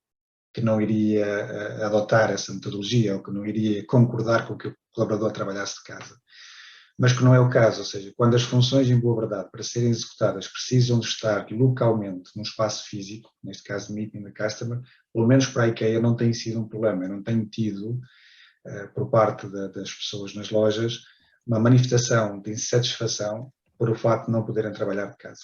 que não iria adotar essa metodologia ou que não iria concordar com que o colaborador trabalhasse de casa. Mas que não é o caso, ou seja, quando as funções em boa verdade para serem executadas precisam de estar localmente num espaço físico, neste caso meeting the customer, pelo menos para a IKEA não tem sido um problema. Eu não tenho tido, por parte das pessoas nas lojas, uma manifestação de insatisfação por o facto de não poderem trabalhar de casa.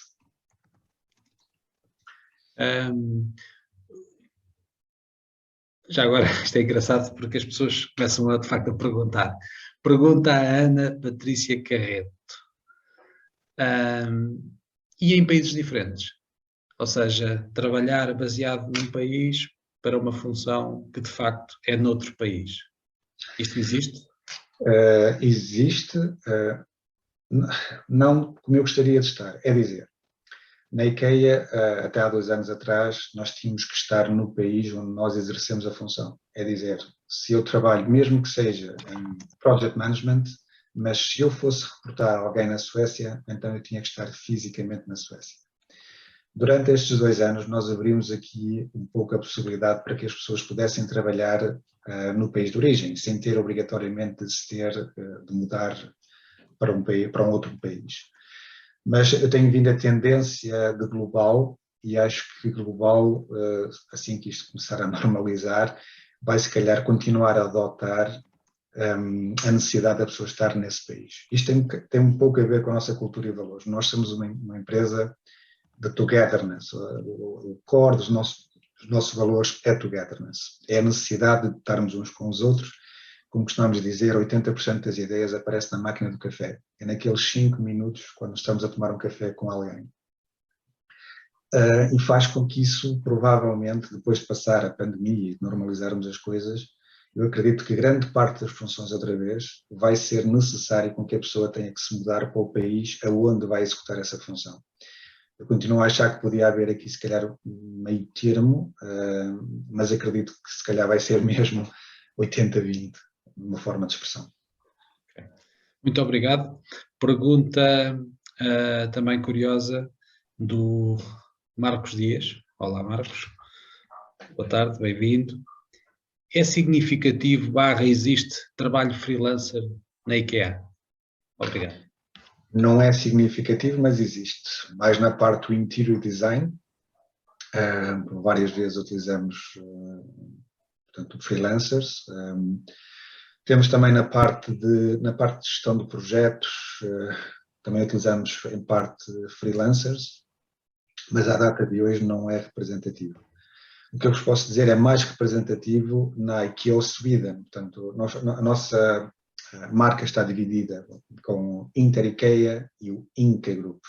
Já agora, isto é engraçado porque as pessoas começam de facto a perguntar. Pergunta a Ana Patrícia Carreto. E em países diferentes? Ou seja, trabalhar baseado num país para uma função que de facto é noutro país. Isto existe? Existe, não como eu gostaria de estar, é dizer, na IKEA, até há 2 anos atrás, nós tínhamos que estar no país onde nós exercemos a função. É dizer, se eu trabalho, mesmo que seja em Project Management, mas se eu fosse reportar alguém na Suécia, então eu tinha que estar fisicamente na Suécia. Durante estes 2 anos, nós abrimos aqui um pouco a possibilidade para que as pessoas pudessem trabalhar no país de origem, sem ter obrigatoriamente de mudar para um outro país. Mas eu tenho vindo a tendência de global e acho que global, assim que isto começar a normalizar, vai se calhar continuar a adotar a necessidade da pessoa estar nesse país. Isto tem um pouco a ver com a nossa cultura e valores. Nós somos uma empresa de togetherness. O core dos nossos valores é togetherness. É a necessidade de estarmos uns com os outros. Como costumamos dizer, 80% das ideias aparece na máquina do café. É naqueles 5 minutos, quando estamos a tomar um café com alguém. E faz com que isso, provavelmente, depois de passar a pandemia e de normalizarmos as coisas, eu acredito que grande parte das funções, outra vez, vai ser necessário com que a pessoa tenha que se mudar para o país aonde vai executar essa função. Eu continuo a achar que podia haver aqui, se calhar, um meio termo, mas acredito que, se calhar, vai ser mesmo 80-20. Uma forma de expressão. Okay. Muito obrigado. Pergunta também curiosa do Marcos Dias. Olá, Marcos. Boa tarde, bem-vindo. É significativo / existe trabalho freelancer na IKEA? Obrigado. Não é significativo, mas existe. Mais na parte do interior design. Várias vezes utilizamos portanto, freelancers. Temos também na parte de gestão de projetos, também utilizamos em parte freelancers, mas à data de hoje não é representativo. O que eu vos posso dizer é mais representativo na IKEA Sweden. Portanto, a nossa marca está dividida com Inter IKEA e o Inca Group.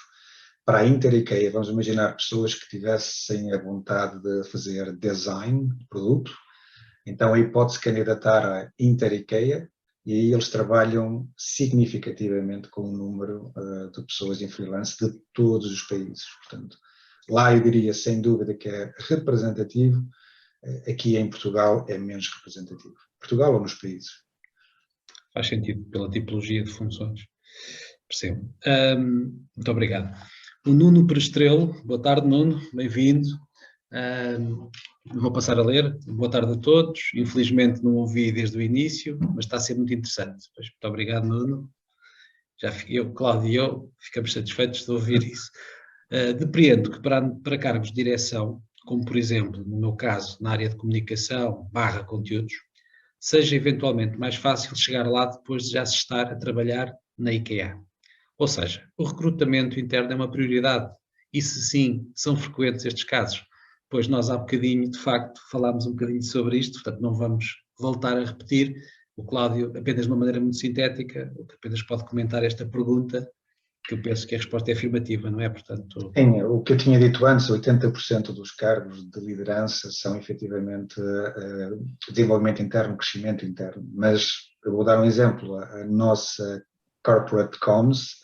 Para a Inter IKEA, vamos imaginar pessoas que tivessem a vontade de fazer design de produto. Então aí pode-se candidatar a Inter IKEA e aí eles trabalham significativamente com um número de pessoas em freelance de todos os países. Portanto, lá eu diria sem dúvida que é representativo, aqui em Portugal é menos representativo. Portugal ou nos países? Faz sentido, pela tipologia de funções. Percebo. Muito obrigado. O Nuno Prestrelo, boa tarde Nuno, bem-vindo. Vou passar a ler. Boa tarde a todos. Infelizmente não ouvi desde o início, mas está a ser muito interessante. Muito obrigado, Nuno. Cláudio e eu ficamos satisfeitos de ouvir isso. Depreendo que para cargos de direção, como por exemplo, no meu caso, na área de comunicação / conteúdos, seja eventualmente mais fácil chegar lá depois de já se estar a trabalhar na IKEA. Ou seja, o recrutamento interno é uma prioridade. E se sim, são frequentes estes casos? Pois nós há bocadinho, de facto, falámos um bocadinho sobre isto, portanto não vamos voltar a repetir. O Cláudio, apenas de uma maneira muito sintética, apenas pode comentar esta pergunta, que eu penso que a resposta é afirmativa, não é? Portanto... Sim, o que eu tinha dito antes, 80% dos cargos de liderança são efetivamente desenvolvimento interno, crescimento interno, mas eu vou dar um exemplo, a nossa Corporate Comms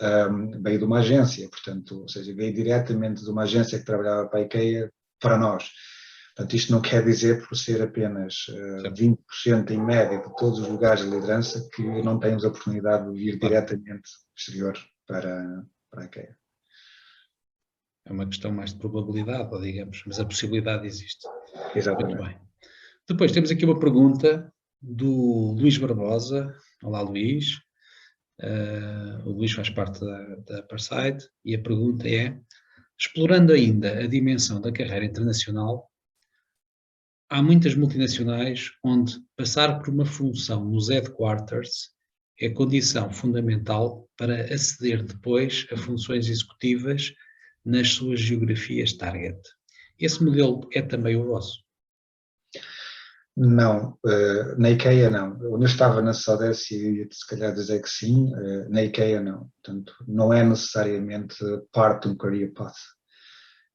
veio de uma agência, portanto, ou seja, veio diretamente de uma agência que trabalhava para a IKEA para nós. Portanto, isto não quer dizer, por ser apenas 20% em média de todos os lugares de liderança, que não temos a oportunidade de vir diretamente do exterior para a IKEA. É uma questão mais de probabilidade, digamos, mas a possibilidade existe. Exatamente. Muito bem. Depois temos aqui uma pergunta do Luís Barbosa. Olá, Luís. O Luís faz parte da Parkside e a pergunta é: explorando ainda a dimensão da carreira internacional, há muitas multinacionais onde passar por uma função nos headquarters é condição fundamental para aceder depois a funções executivas nas suas geografias target. Esse modelo é também o vosso? Não, na IKEA não. Onde eu estava na Sodexo, ia se calhar dizer que sim, na IKEA não. Portanto, não é necessariamente parte de um career path.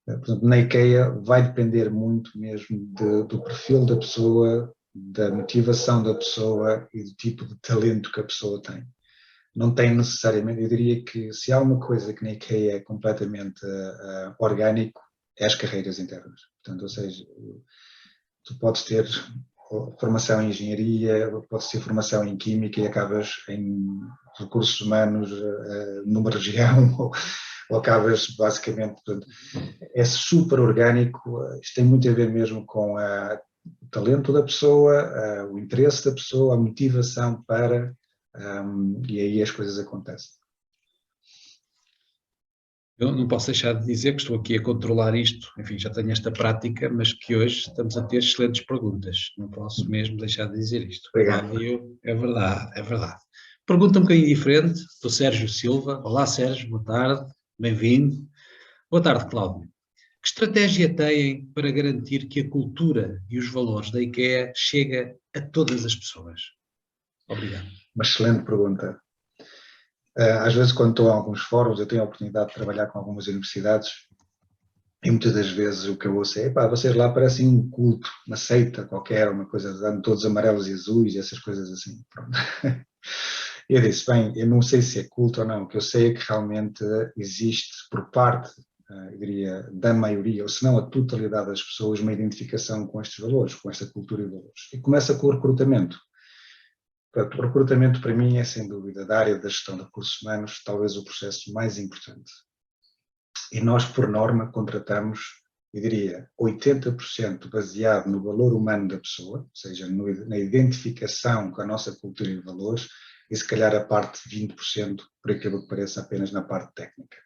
Portanto, na IKEA vai depender muito mesmo do perfil da pessoa, da motivação da pessoa e do tipo de talento que a pessoa tem. Não tem necessariamente, eu diria que se há uma coisa que na IKEA é completamente orgânico, é as carreiras internas. Portanto, ou seja, tu podes ter formação em engenharia, podes ter formação em química e acabas em recursos humanos numa região ou acabas basicamente, portanto, é super orgânico, isto tem muito a ver mesmo com o talento da pessoa, o interesse da pessoa, a motivação para, e aí as coisas acontecem. Eu não posso deixar de dizer que estou aqui a controlar isto, enfim, já tenho esta prática, mas que hoje estamos a ter excelentes perguntas. Não posso mesmo deixar de dizer isto. Obrigado. Cláudio, é verdade, é verdade. Pergunta um bocadinho diferente, do Sérgio Silva. Olá, Sérgio, boa tarde, bem-vindo. Boa tarde, Cláudio. Que estratégia têm para garantir que a cultura e os valores da IKEA chega a todas as pessoas? Obrigado. Uma excelente pergunta. Às vezes, quando estou em alguns fóruns, eu tenho a oportunidade de trabalhar com algumas universidades e muitas das vezes o que eu ouço é: vocês lá parecem um culto, uma seita qualquer, uma coisa, andam todos amarelos e azuis, essas coisas assim. Pronto. Eu disse: bem, eu não sei se é culto ou não, o que eu sei é que realmente existe por parte, eu diria, da maioria, ou se não a totalidade das pessoas, uma identificação com estes valores, com esta cultura e valores. E começa com o recrutamento. Portanto, o recrutamento para mim é, sem dúvida, da área da gestão de recursos humanos, talvez o processo mais importante. E nós, por norma, contratamos, eu diria, 80% baseado no valor humano da pessoa, ou seja, na identificação com a nossa cultura e valores, e se calhar a parte de 20%, por aquilo que parece, apenas na parte técnica.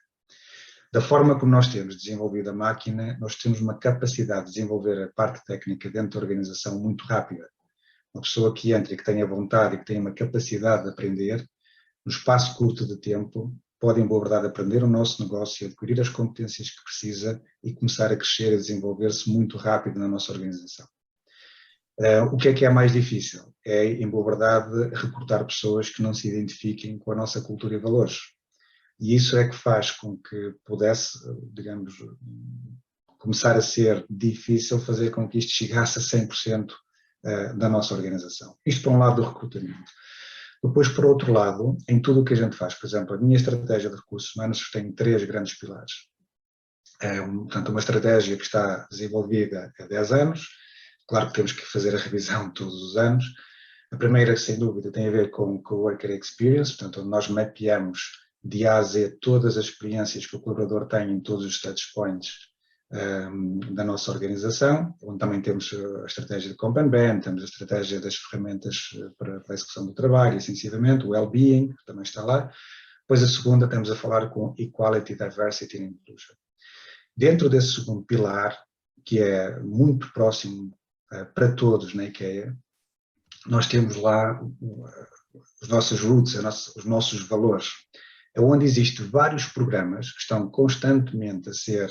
Da forma como nós temos desenvolvido a máquina, nós temos uma capacidade de desenvolver a parte técnica dentro da organização muito rápida. Uma pessoa que entra e que tenha vontade e que tenha uma capacidade de aprender, no espaço curto de tempo, pode, em boa verdade, aprender o nosso negócio, adquirir as competências que precisa e começar a crescer e desenvolver-se muito rápido na nossa organização. O que é mais difícil? É, em boa verdade, recrutar pessoas que não se identifiquem com a nossa cultura e valores. E isso é que faz com que pudesse, digamos, começar a ser difícil fazer com que isto chegasse a 100% da nossa organização. Isto por um lado do recrutamento. Depois, por outro lado, em tudo o que a gente faz, por exemplo, a minha estratégia de recursos humanos tem 3 grandes pilares. Portanto, uma estratégia que está desenvolvida há 10 anos, claro que temos que fazer a revisão todos os anos. A primeira, sem dúvida, tem a ver com o Worker Experience, portanto, nós mapeamos de A a Z todas as experiências que o colaborador tem em todos os touch points da nossa organização, onde também temos a estratégia de Comp and Ben, temos a estratégia das ferramentas para a execução do trabalho, essencialmente, o well-being, que também está lá. Depois a segunda, estamos a falar com Equality, Diversity and Inclusion. Dentro desse segundo pilar, que é muito próximo para todos na IKEA, nós temos lá os nossos roots, os nossos valores. É onde existem vários programas que estão constantemente a ser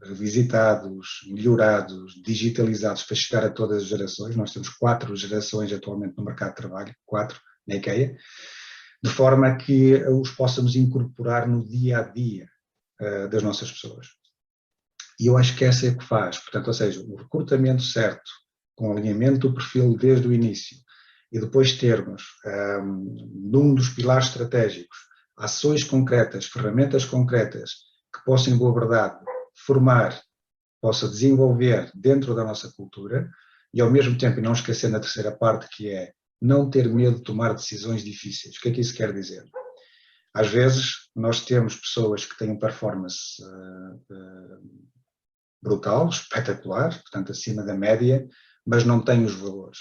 revisitados, melhorados, digitalizados para chegar a todas as gerações. Nós temos 4 gerações atualmente no mercado de trabalho, 4 na IKEA, de forma que os possamos incorporar no dia-a-dia das nossas pessoas. E eu acho que essa é que faz, portanto, ou seja, o recrutamento certo, com alinhamento do perfil desde o início, e depois termos, num dos pilares estratégicos, ações concretas, ferramentas concretas que possam, em boa verdade, formar, possa desenvolver dentro da nossa cultura e, ao mesmo tempo, e não esquecendo a terceira parte, que é não ter medo de tomar decisões difíceis. O que é que isso quer dizer? Às vezes, nós temos pessoas que têm performance brutal, espetacular, portanto, acima da média, mas não têm os valores.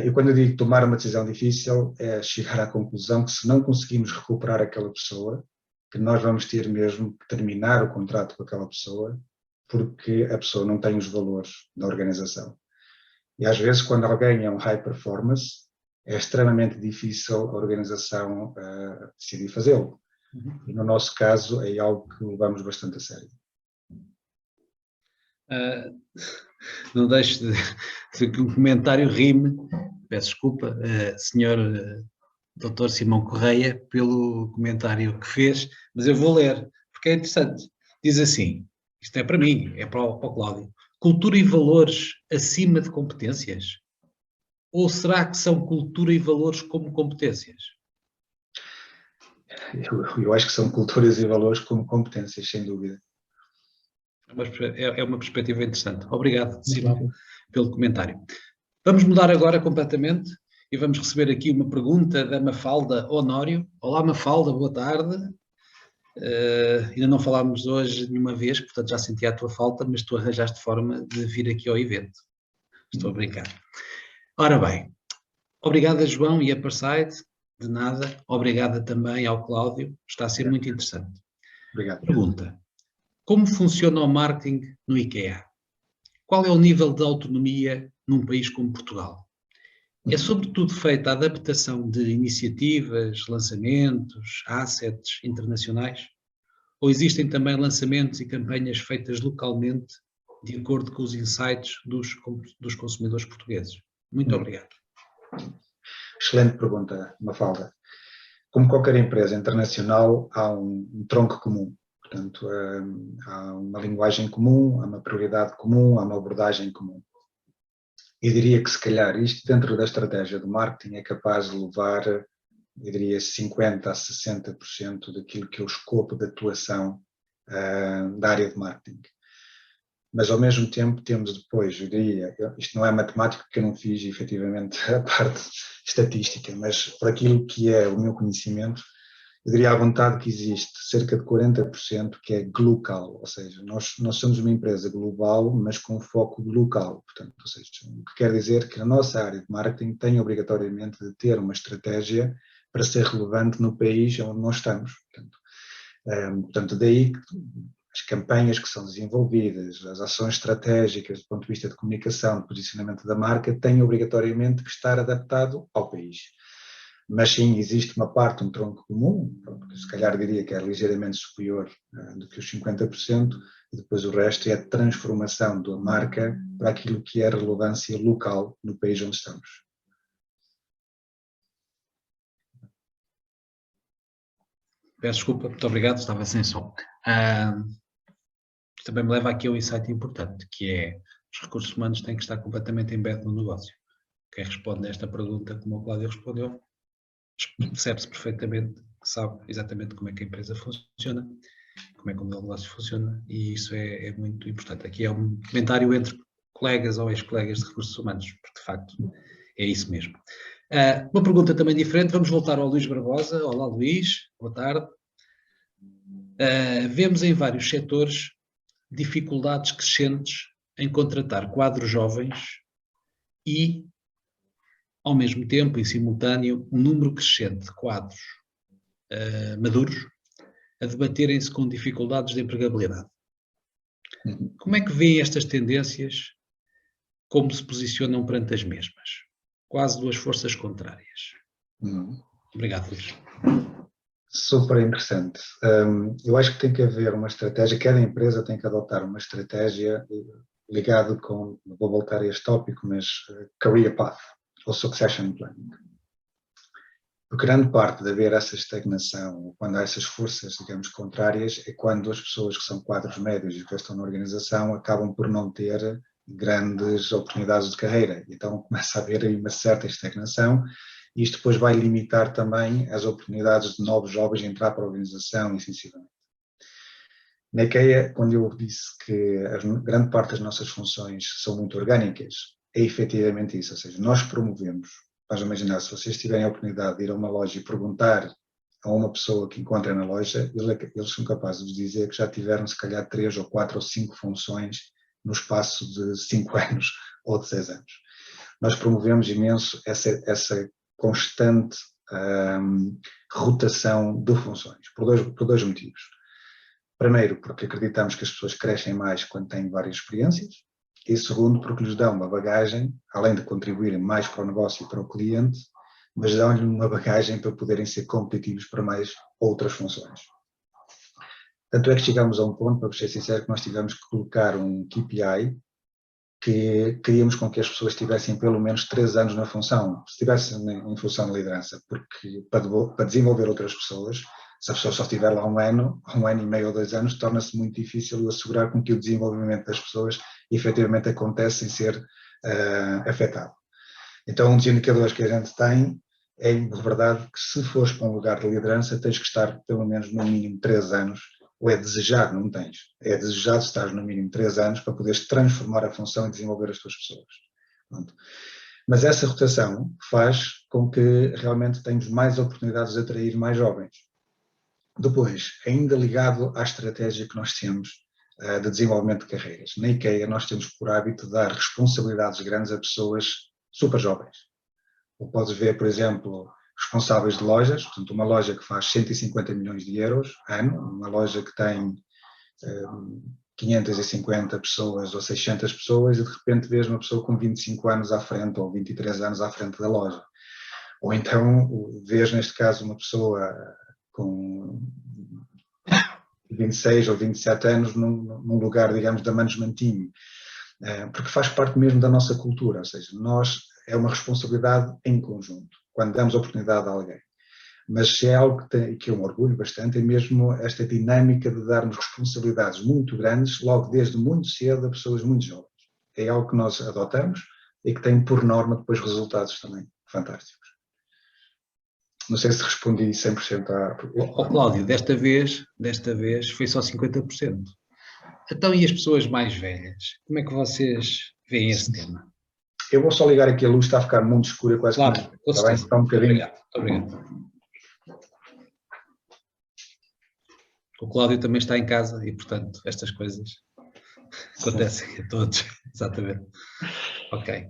E quando eu digo tomar uma decisão difícil, é chegar à conclusão que, se não conseguimos recuperar aquela pessoa, que nós vamos ter mesmo que terminar o contrato com aquela pessoa, porque a pessoa não tem os valores da organização. E às vezes, quando alguém é um high performance, é extremamente difícil a organização decidir fazê-lo. E no nosso caso, é algo que levamos bastante a sério. Não deixe que um comentário rime, peço desculpa, senhor Dr. Simão Correia, pelo comentário que fez, mas eu vou ler, porque é interessante. Diz assim, isto é para mim, é para o Cláudio: cultura e valores acima de competências? Ou será que são cultura e valores como competências? Eu acho que são culturas e valores como competências, sem dúvida. É uma perspectiva interessante. Obrigado, Simão, pelo comentário. Vamos mudar agora completamente e vamos receber aqui uma pergunta da Mafalda Honório. Olá, Mafalda, boa tarde. Ainda não falámos hoje nenhuma vez, portanto já senti a tua falta, mas tu arranjaste forma de vir aqui ao evento. Estou a brincar. Ora bem, obrigada, João e a Parside, de nada. Obrigada também ao Cláudio, está a ser muito interessante. Obrigado. Pergunta: como funciona o marketing no IKEA? Qual é o nível de autonomia num país como Portugal? É sobretudo feita a adaptação de iniciativas, lançamentos, assets internacionais? Ou existem também lançamentos e campanhas feitas localmente de acordo com os insights dos consumidores portugueses? Muito obrigado. Excelente pergunta, Mafalda. Como qualquer empresa internacional, há um tronco comum. Portanto, há uma linguagem comum, há uma prioridade comum, há uma abordagem comum. Eu diria que, se calhar, isto dentro da estratégia de marketing é capaz de levar, eu diria, 50% a 60% daquilo que é o escopo de atuação da área de marketing. Mas, ao mesmo tempo, temos depois, eu diria, isto não é matemático, porque eu não fiz, efetivamente, a parte estatística, mas por aquilo que é o meu conhecimento, eu diria à vontade que existe cerca de 40% que é glocal, ou seja, nós somos uma empresa global, mas com foco local. Portanto, ou seja, o que quer dizer que a nossa área de marketing tem obrigatoriamente de ter uma estratégia para ser relevante no país onde nós estamos. Portanto, daí as campanhas que são desenvolvidas, as ações estratégicas do ponto de vista de comunicação, de posicionamento da marca, têm obrigatoriamente que estar adaptado ao país. Mas sim, existe uma parte, um tronco comum, que se calhar diria que é ligeiramente superior do que os 50%, e depois o resto é a transformação da marca para aquilo que é a relevância local no país onde estamos. Peço desculpa, muito obrigado, estava sem som. Também me leva aqui a um insight importante, que é: os recursos humanos têm que estar completamente embed no negócio. Quem responde a esta pergunta, como o Cláudio respondeu, percebe-se perfeitamente, sabe exatamente como é que a empresa funciona, como é que o modelo de negócio funciona, e isso é muito importante. Aqui é um comentário entre colegas ou ex-colegas de recursos humanos, porque de facto é isso mesmo. Uma pergunta também diferente, vamos voltar ao Luís Barbosa. Olá, Luís, boa tarde. Vemos em vários setores dificuldades crescentes em contratar quadros jovens e, ao mesmo tempo, em simultâneo, um número crescente de quadros maduros a debaterem-se com dificuldades de empregabilidade. Como é que veem estas tendências? Como se posicionam perante as mesmas? Quase duas forças contrárias. Obrigado, Luís. Super interessante. Eu acho que tem que haver uma estratégia, cada empresa tem que adotar uma estratégia ligada com, vou voltar a este tópico, mas career path ou succession planning. Porque grande parte de haver essa estagnação, quando há essas forças, digamos, contrárias, é quando as pessoas que são quadros médios e que estão na organização acabam por não ter grandes oportunidades de carreira. Então começa a haver aí uma certa estagnação, e isto depois vai limitar também as oportunidades de novos jovens entrar para a organização, insensivamente. Na IKEA, quando eu disse que grande parte das nossas funções são muito orgânicas, é efetivamente isso, ou seja, nós promovemos. Vais imaginar, se vocês tiverem a oportunidade de ir a uma loja e perguntar a uma pessoa que encontra na loja, eles são capazes de dizer que já tiveram se calhar 3 ou 4 ou 5 funções no espaço de 5 anos ou de 6 anos. Nós promovemos imenso essa constante rotação de funções, por dois motivos. Primeiro, porque acreditamos que as pessoas crescem mais quando têm várias experiências, e segundo, porque lhes dão uma bagagem, além de contribuírem mais para o negócio e para o cliente, mas dão-lhe uma bagagem para poderem ser competitivos para mais outras funções. Tanto é que chegamos a um ponto, para ser sincero, que nós tivemos que colocar um KPI que queríamos com que as pessoas tivessem pelo menos 3 anos na função, se estivessem em função de liderança, porque para desenvolver outras pessoas, se a pessoa só estiver lá um ano e meio ou 2 anos, torna-se muito difícil assegurar com que o desenvolvimento das pessoas efetivamente aconteça sem ser afetado. Então, um dos indicadores que a gente tem é, de verdade, que se fores para um lugar de liderança, tens que estar pelo menos no mínimo 3 anos, ou é desejado, não tens, é desejado estar no mínimo 3 anos para poderes transformar a função e desenvolver as tuas pessoas. Pronto. Mas essa rotação faz com que realmente tenhamos mais oportunidades de atrair mais jovens. Depois, ainda ligado à estratégia que nós temos de desenvolvimento de carreiras, na IKEA nós temos por hábito de dar responsabilidades grandes a pessoas super jovens. Ou podes ver, por exemplo, responsáveis de lojas, portanto uma loja que faz 150 milhões de euros ano, uma loja que tem 550 pessoas ou 600 pessoas, e de repente vês uma pessoa com 25 anos à frente ou 23 anos à frente da loja. Ou então vês, neste caso, uma pessoa com 26 ou 27 anos num lugar, digamos, da management team, porque faz parte mesmo da nossa cultura, ou seja, é uma responsabilidade em conjunto, quando damos a oportunidade a alguém. Mas se é algo que eu me orgulho bastante, é mesmo esta dinâmica de darmos responsabilidades muito grandes, logo desde muito cedo, a pessoas muito jovens. É algo que nós adotamos e que tem, por norma, depois resultados também fantásticos. Não sei se respondi 100% à... Cláudio, desta vez foi só 50%. Então, e as pessoas mais velhas? Como é que vocês veem esse tema? Eu vou só ligar aqui, a luz está a ficar muito escura, quase claro, que não está bem? Está um bocadinho. Obrigado, obrigado. O Cláudio também está em casa e, portanto, estas coisas acontecem a todos. Exatamente. Ok.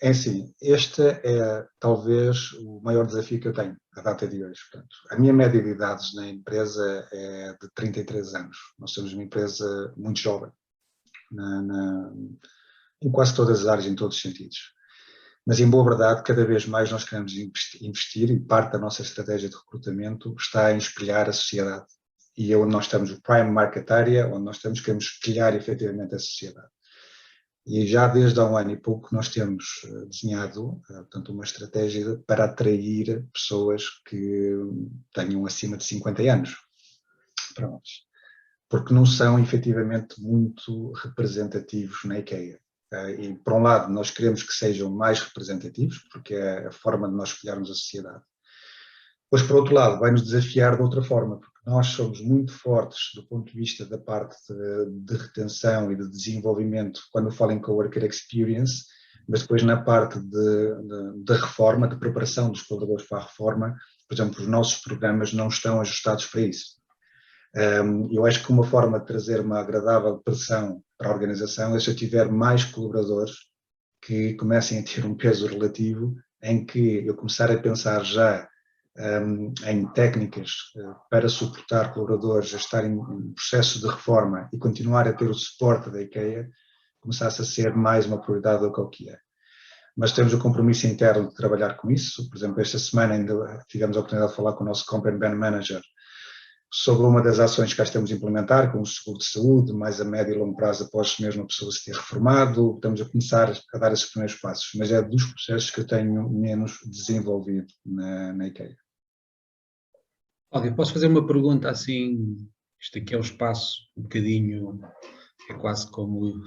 É assim, este é talvez o maior desafio que eu tenho à data de hoje. Portanto, a minha média de idades na empresa é de 33 anos. Nós somos uma empresa muito jovem, em quase todas as áreas, em todos os sentidos. Mas, em boa verdade, cada vez mais nós queremos investir, e parte da nossa estratégia de recrutamento está em espelhar a sociedade. E é onde nós estamos, o Prime Market Area, onde nós queremos espelhar efetivamente a sociedade. E já desde há um ano e pouco nós temos desenhado, portanto, uma estratégia para atrair pessoas que tenham acima de 50 anos para nós, porque não são efetivamente muito representativos na IKEA. E, por um lado, nós queremos que sejam mais representativos, porque é a forma de nós espelharmos a sociedade. Pois, por outro lado, vai-nos desafiar de outra forma, porque nós somos muito fortes do ponto de vista da parte de retenção e de desenvolvimento, quando eu falo em Coworker Experience, mas depois na parte de reforma, de preparação dos colaboradores para a reforma, por exemplo, os nossos programas não estão ajustados para isso. Eu acho que uma forma de trazer uma agradável pressão para a organização é se eu tiver mais colaboradores que comecem a ter um peso relativo, em que eu começar a pensar já em técnicas para suportar colaboradores a estarem em processo de reforma e continuar a ter o suporte da IKEA, começasse a ser mais uma prioridade do que o que é. Mas temos o compromisso interno de trabalhar com isso. Por exemplo, esta semana ainda tivemos a oportunidade de falar com o nosso Company Band Manager sobre uma das ações que já estamos a implementar, com o seguro de saúde, mais a médio e longo prazo após mesmo a pessoa se ter reformado. Estamos a começar a dar esses primeiros passos, mas é dos processos que eu tenho menos desenvolvido na IKEA. Cláudio, posso fazer uma pergunta assim? Isto aqui é um espaço um bocadinho, é quase como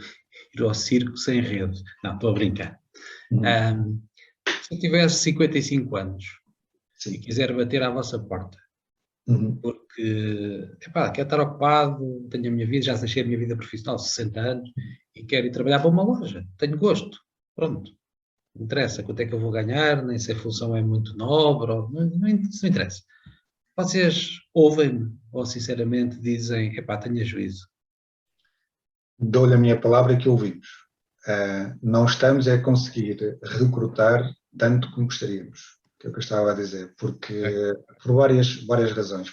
ir ao circo sem rede. Não, estou a brincar. Se eu tivesse 55 anos e quiser bater à vossa porta, porque quero estar ocupado, tenho a minha vida, já deixei a minha vida profissional, 60 anos, e quero ir trabalhar para uma loja, tenho gosto, pronto, não interessa quanto é que eu vou ganhar, nem se a função é muito nobre, não interessa. Vocês ouvem-me ou sinceramente dizem, tenho juízo? Dou-lhe a minha palavra que ouvimos. Não estamos a conseguir recrutar tanto como gostaríamos, que é o que eu estava a dizer, porque por várias razões.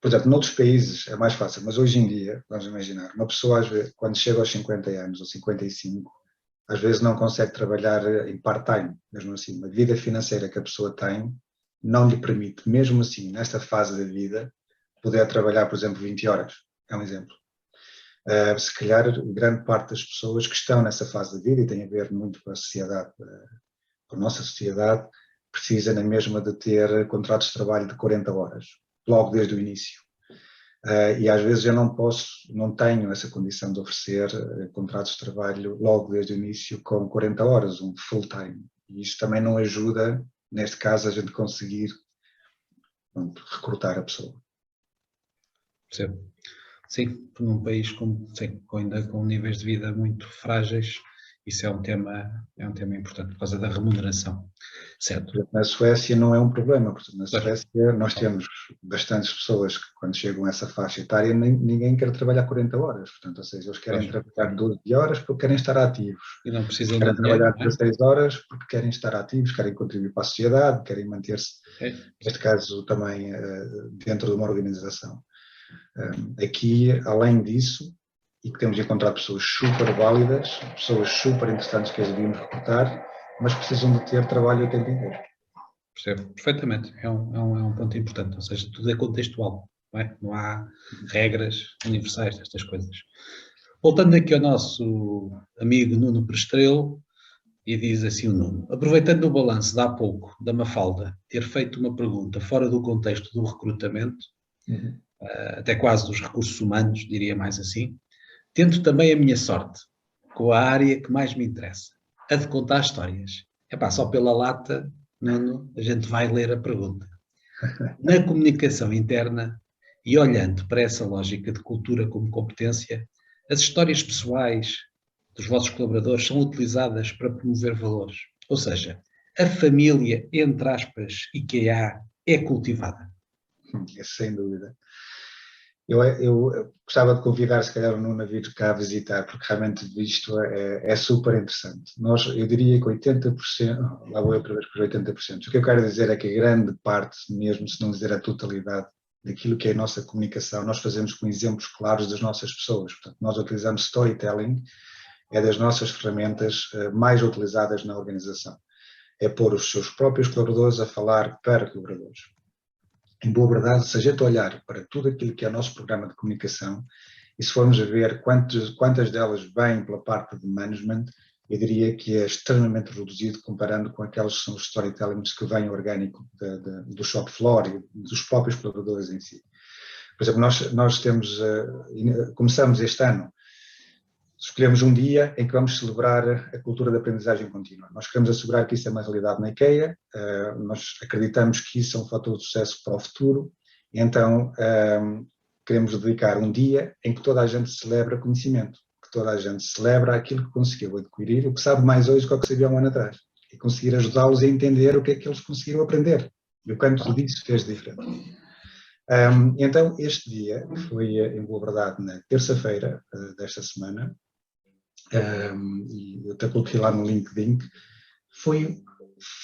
Por exemplo, noutros países é mais fácil, mas hoje em dia, vamos imaginar, uma pessoa às vezes, quando chega aos 50 anos ou 55, às vezes não consegue trabalhar em part-time, mesmo assim. A vida financeira que a pessoa tem não lhe permite, mesmo assim, nesta fase da vida, poder trabalhar, por exemplo, 20 horas. É um exemplo. Se calhar, grande parte das pessoas que estão nessa fase da vida, e tem a ver muito com a sociedade, com a nossa sociedade, precisa na mesma de ter contratos de trabalho de 40 horas, logo desde o início. E às vezes eu não tenho essa condição de oferecer contratos de trabalho logo desde o início com 40 horas, um full-time. E isso também não ajuda, neste caso, a gente conseguir recrutar a pessoa. Percebo. Sim, num país ainda com níveis de vida muito frágeis, isso é um tema importante, por causa da remuneração, certo? Na Suécia não é um problema, porque na Suécia nós temos bastantes pessoas que quando chegam a essa faixa etária ninguém quer trabalhar 40 horas, portanto, ou seja, eles querem trabalhar 12 horas porque querem estar ativos. E não precisam querem de dinheiro, trabalhar 16 horas porque querem estar ativos, querem contribuir para a sociedade, querem manter-se, neste caso também dentro de uma organização. Aqui, além disso, e que temos encontrado pessoas super válidas, pessoas super interessantes que as devíamos recrutar, mas precisam de ter trabalho o tempo inteiro. Percebo perfeitamente, é um ponto importante, ou seja, tudo é contextual, não há regras universais destas coisas. Voltando aqui ao nosso amigo Nuno Prestrelo, e diz assim o Nuno: aproveitando o balanço de há pouco da Mafalda ter feito uma pergunta fora do contexto do recrutamento, até quase dos recursos humanos, diria mais assim, tento também a minha sorte com a área que mais me interessa, a de contar histórias. Só pela lata, Nuno, a gente vai ler a pergunta. Na comunicação interna, e olhando para essa lógica de cultura como competência, as histórias pessoais dos vossos colaboradores são utilizadas para promover valores. Ou seja, a família, entre aspas, IKEA, é cultivada. Sem dúvida. Eu gostava de convidar, se calhar, o Nuno a vir cá visitar, porque realmente isto é super interessante. Eu diria que 80%, lá vou eu outra vez para os 80%. O que eu quero dizer é que a grande parte, mesmo se não dizer a totalidade, daquilo que é a nossa comunicação, nós fazemos com exemplos claros das nossas pessoas. Portanto, nós utilizamos storytelling, é das nossas ferramentas mais utilizadas na organização. É pôr os seus próprios colaboradores a falar para colaboradores. Em boa verdade, se a gente olhar para tudo aquilo que é o nosso programa de comunicação, e se formos a ver quantas delas vêm pela parte de management, eu diria que é extremamente reduzido comparando com aqueles que são os storytellings que vêm orgânico do shop floor e dos próprios colaboradores em si. Por exemplo, nós começamos este ano, escolhemos um dia em que vamos celebrar a cultura da aprendizagem contínua. Nós queremos assegurar que isso é uma realidade na IKEA, nós acreditamos que isso é um fator de sucesso para o futuro, e então queremos dedicar um dia em que toda a gente celebra conhecimento, que toda a gente celebra aquilo que conseguiu adquirir, o que sabe mais hoje do que o que sabia um ano atrás, e conseguir ajudá-los a entender o que é que eles conseguiram aprender, e o quanto disso fez diferente. Então, este dia foi, em boa verdade, na terça-feira desta semana, e eu até coloquei lá no LinkedIn, foi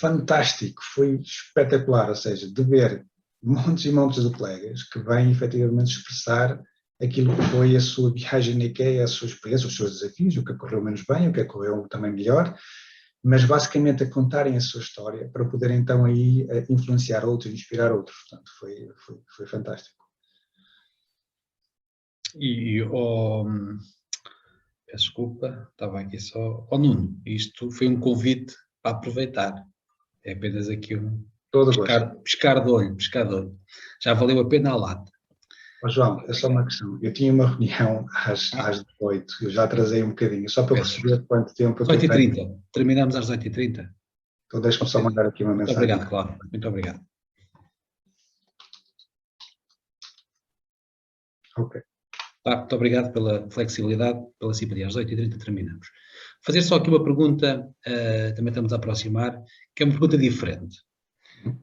fantástico, foi espetacular, ou seja, de ver montes e montes de colegas que vêm efetivamente expressar aquilo que foi a sua viagem na IKEA, a sua experiência, os seus desafios, o que correu menos bem, o que correu também melhor, mas basicamente a contarem a sua história para poderem então aí influenciar outros, inspirar outros. Portanto, foi fantástico. Peço desculpa, estava aqui só. Nuno, isto foi um convite para aproveitar. É apenas aqui um pescar de olho. Já valeu a pena a lata. João, é só uma questão. Eu tinha uma reunião às 18, eu já atrasei um bocadinho, só para perceber quanto tempo é que eu tenho. 18h30. Terminamos às 18h30. Então deixa-me só mandar aqui uma Muito mensagem. obrigado, Cláudio. Muito obrigado. Ok. Tá, muito obrigado pela flexibilidade, pela simpatia. Às 18h30 terminamos. Fazer só aqui uma pergunta, também estamos a aproximar, que é uma pergunta diferente.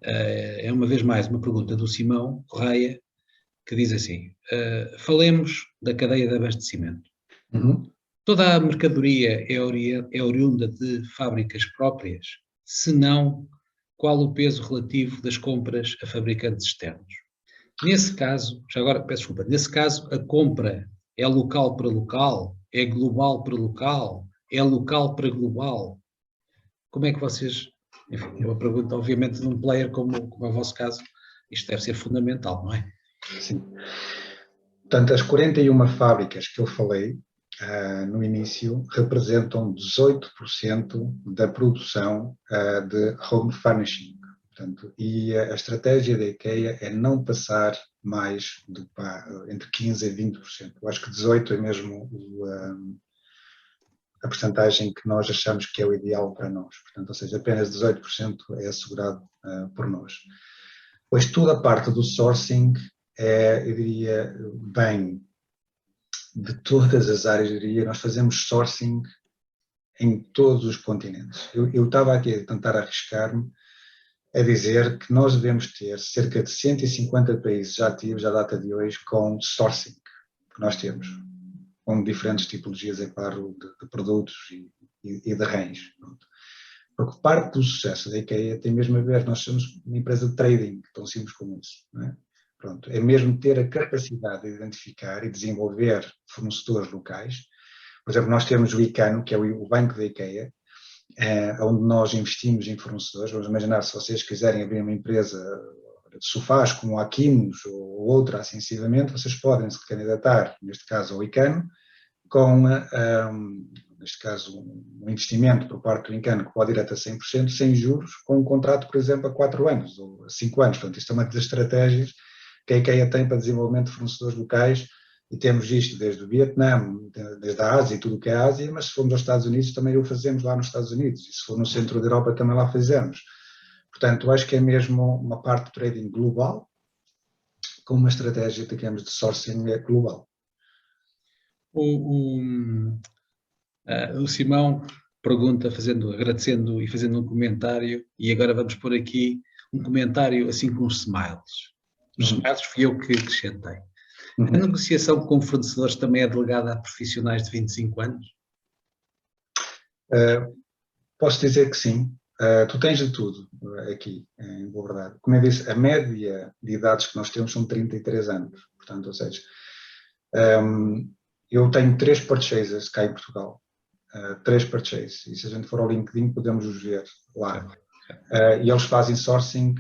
É uma vez mais uma pergunta do Simão Correia, que diz assim, falemos da cadeia de abastecimento. Uhum. Toda a mercadoria é oriunda de fábricas próprias? Se não, qual o peso relativo das compras a fabricantes externos? Nesse caso, já agora peço desculpa, nesse caso a compra é local para local, é global para local, é local para global? Como é que vocês, enfim, é uma pergunta obviamente de um player como é o vosso caso, isto deve ser fundamental, não é? Sim. Portanto, as 41 fábricas que eu falei no início representam 18% da produção de home furnishing. Portanto, e a estratégia da IKEA é não passar mais entre 15% e 20%. Eu acho que 18% é mesmo a porcentagem que nós achamos que é o ideal para nós. Portanto, ou seja, apenas 18% é assegurado por nós. Pois toda a parte do sourcing eu diria, bem, de todas as áreas, eu diria, nós fazemos sourcing em todos os continentes. Eu estava aqui a tentar arriscar-me a dizer que nós devemos ter cerca de 150 países ativos à data de hoje com sourcing que nós temos, com diferentes tipologias, é claro, de produtos e de range. Porque parte do sucesso da IKEA tem mesmo a ver, nós somos uma empresa de trading, tão simples como isso, não é? Pronto, é mesmo ter a capacidade de identificar e desenvolver fornecedores locais. Por exemplo, nós temos o ICANO, que é o banco da IKEA, onde nós investimos em fornecedores. Vamos imaginar, se vocês quiserem abrir uma empresa de sofás como a Aquinos ou outra assim sucessivamente, vocês podem se candidatar, neste caso ao ICANO, com, neste caso, um investimento por parte do ICANO que pode ir até 100%, sem juros, com um contrato, por exemplo, a 4 anos ou a 5 anos. Portanto, isto é uma das estratégias que a IKEA tem para desenvolvimento de fornecedores locais, e temos isto desde o Vietnã, desde a Ásia e tudo o que é a Ásia, mas se formos aos Estados Unidos também o fazemos lá nos Estados Unidos, e se for no centro da Europa também lá fazemos. Portanto, acho que é mesmo uma parte de trading global, com uma estratégia, digamos, de sourcing global. O Simão pergunta, agradecendo e fazendo um comentário, e agora vamos pôr aqui um comentário assim com os smiles. Os smiles fui eu que acrescentei. A negociação com fornecedores também é delegada a profissionais de 25 anos? Posso dizer que sim. Tu tens de tudo aqui, em boa verdade. Como eu disse, a média de idades que nós temos são 33 anos. Portanto, ou seja, eu tenho 3 purchases cá em Portugal. 3 purchases. E se a gente for ao LinkedIn, podemos os ver lá. E eles fazem sourcing,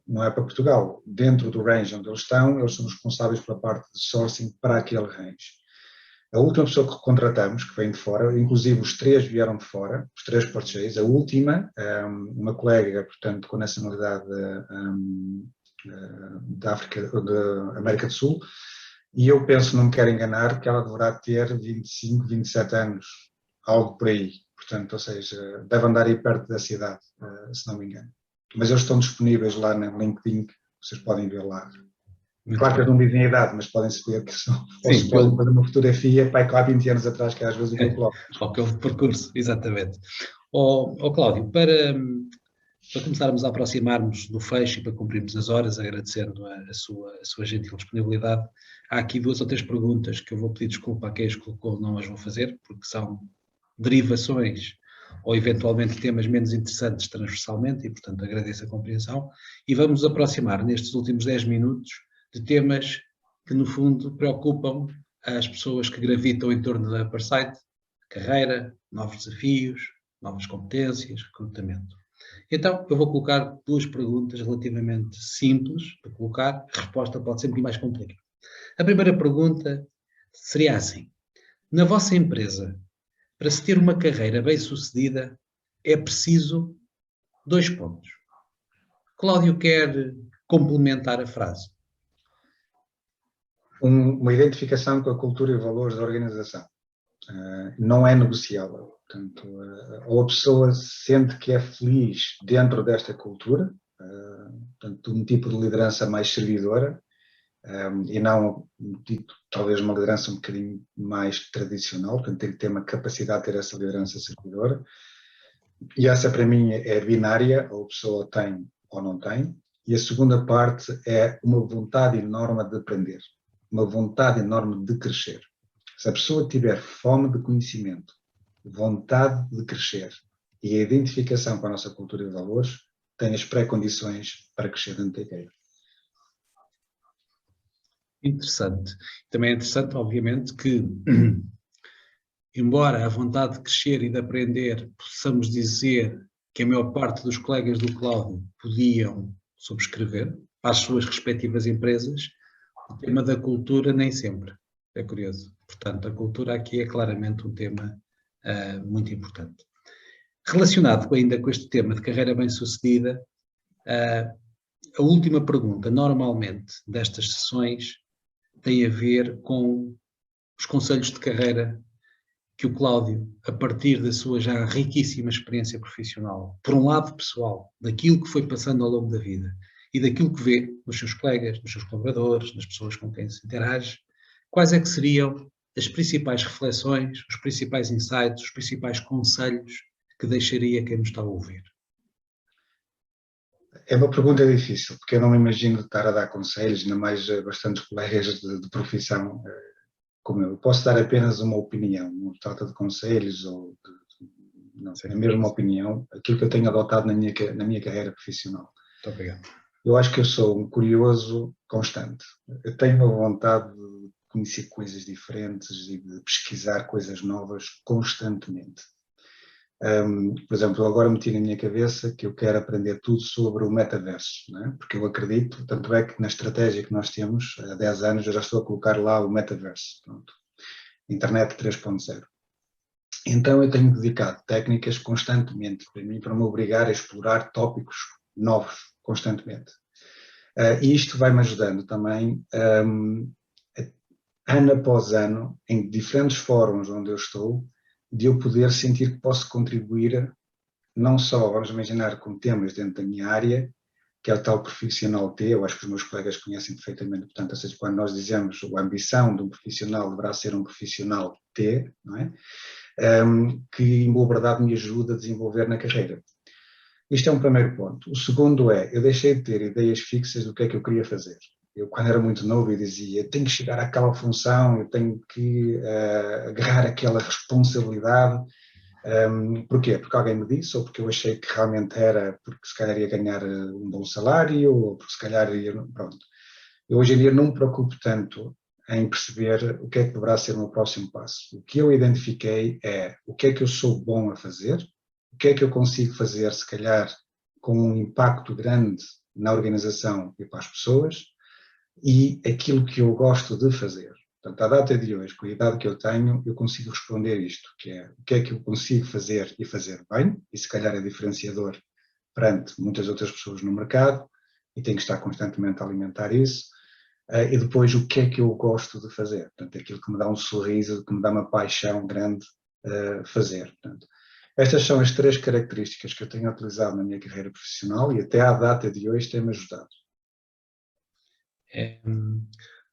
não é para Portugal. Dentro do range onde eles estão, eles são responsáveis pela parte de sourcing para aquele range. A última pessoa que contratamos, que vem de fora, inclusive os 3 vieram de fora, os 3 purchases, a última, uma colega, portanto, com nacionalidade da América do Sul, e eu penso, não me quero enganar, que ela deverá ter 25, 27 anos, algo por aí. Portanto, ou seja, deve andar aí perto da cidade, se não me engano. Mas eles estão disponíveis lá no LinkedIn, vocês podem ver lá. Muito claro bem. que eles não dizem a idade, mas podem saber que são. Sim, ou se podem fazer uma fotografia para há 20 anos atrás, que é às vezes o que eu coloco. Aquele percurso, exatamente. Cláudio, para começarmos a aproximar-nos do fecho e para cumprirmos as horas, agradecendo a sua gentil disponibilidade, há aqui 2 ou 3 perguntas que eu vou pedir desculpa a quem as colocou, não as vou fazer, porque são derivações ou eventualmente temas menos interessantes transversalmente, e portanto agradeço a compreensão, e vamos nos aproximar nestes últimos 10 minutos de temas que no fundo preocupam as pessoas que gravitam em torno da Upperside: carreira, novos desafios, novas competências, recrutamento. Então, eu vou colocar 2 perguntas relativamente simples para colocar, a resposta pode ser um pouquinho mais complicada. A primeira pergunta seria assim: na vossa empresa, para se ter uma carreira bem-sucedida, é preciso 2 pontos. Cláudio quer complementar a frase. uma identificação com a cultura e valores da organização. Não é negociável. Portanto, ou a pessoa sente que é feliz dentro desta cultura, portanto, um tipo de liderança mais servidora, e não talvez uma liderança um bocadinho mais tradicional, portanto tem que ter uma capacidade de ter essa liderança servidora, e essa para mim é binária, ou a pessoa tem ou não tem, e a segunda parte é uma vontade enorme de aprender, uma vontade enorme de crescer. Se a pessoa tiver fome de conhecimento, vontade de crescer e a identificação com a nossa cultura e valores, tem as pré-condições para crescer dentro da equipe. Interessante. Também é interessante, obviamente, que, embora a vontade de crescer e de aprender, possamos dizer que a maior parte dos colegas do Cláudio podiam subscrever para as suas respectivas empresas, o tema da cultura nem sempre. É curioso. Portanto, a cultura aqui é claramente um tema muito importante. Relacionado ainda com este tema de carreira bem-sucedida, a última pergunta, normalmente, destas sessões, tem a ver com os conselhos de carreira que o Cláudio, a partir da sua já riquíssima experiência profissional, por um lado pessoal, daquilo que foi passando ao longo da vida e daquilo que vê nos seus colegas, nos seus colaboradores, nas pessoas com quem se interage, quais é que seriam as principais reflexões, os principais insights, os principais conselhos que deixaria quem nos está a ouvir? É uma pergunta difícil, porque eu não me imagino estar a dar conselhos, ainda mais bastantes colegas de profissão como eu. Posso dar apenas uma opinião, não trata de conselhos ou não, é mesmo uma opinião, aquilo que eu tenho adotado na minha carreira profissional. Muito obrigado. Eu acho que eu sou um curioso constante. Eu tenho a vontade de conhecer coisas diferentes e de pesquisar coisas novas constantemente. Por exemplo, agora meti na minha cabeça que eu quero aprender tudo sobre o metaverso, não é? Porque eu acredito, tanto é que na estratégia que nós temos, há 10 anos eu já estou a colocar lá o metaverso, pronto. Internet 3.0. Então eu tenho dedicado técnicas constantemente para mim, para me obrigar a explorar tópicos novos constantemente. E isto vai-me ajudando também, ano após ano, em diferentes fóruns onde eu estou, de eu poder sentir que posso contribuir, não só, vamos imaginar, com temas dentro da minha área, que é o tal profissional T, eu acho que os meus colegas conhecem perfeitamente, portanto, ou seja, quando nós dizemos a ambição de um profissional deverá ser um profissional T, não é? Que em boa verdade me ajuda a desenvolver na carreira. Isto é um primeiro ponto. O segundo é, eu deixei de ter ideias fixas do que é que eu queria fazer. Eu, quando era muito novo, eu dizia, eu tenho que chegar àquela função, eu tenho que agarrar aquela responsabilidade. Porquê? Porque alguém me disse, ou porque eu achei que realmente era, porque se calhar ia ganhar um bom salário, ou porque se calhar ia... Pronto. Eu hoje em dia não me preocupo tanto em perceber o que é que deverá ser o meu próximo passo. O que eu identifiquei é o que é que eu sou bom a fazer, o que é que eu consigo fazer, se calhar, com um impacto grande na organização e para as pessoas, e aquilo que eu gosto de fazer. Portanto, à data de hoje, com a idade que eu tenho, eu consigo responder isto, que é o que é que eu consigo fazer e fazer bem, e se calhar é diferenciador perante muitas outras pessoas no mercado, e tenho que estar constantemente a alimentar isso, e depois o que é que eu gosto de fazer, portanto, aquilo que me dá um sorriso, que me dá uma paixão grande fazer. Portanto, estas são as 3 características que eu tenho utilizado na minha carreira profissional e até à data de hoje tem-me ajudado.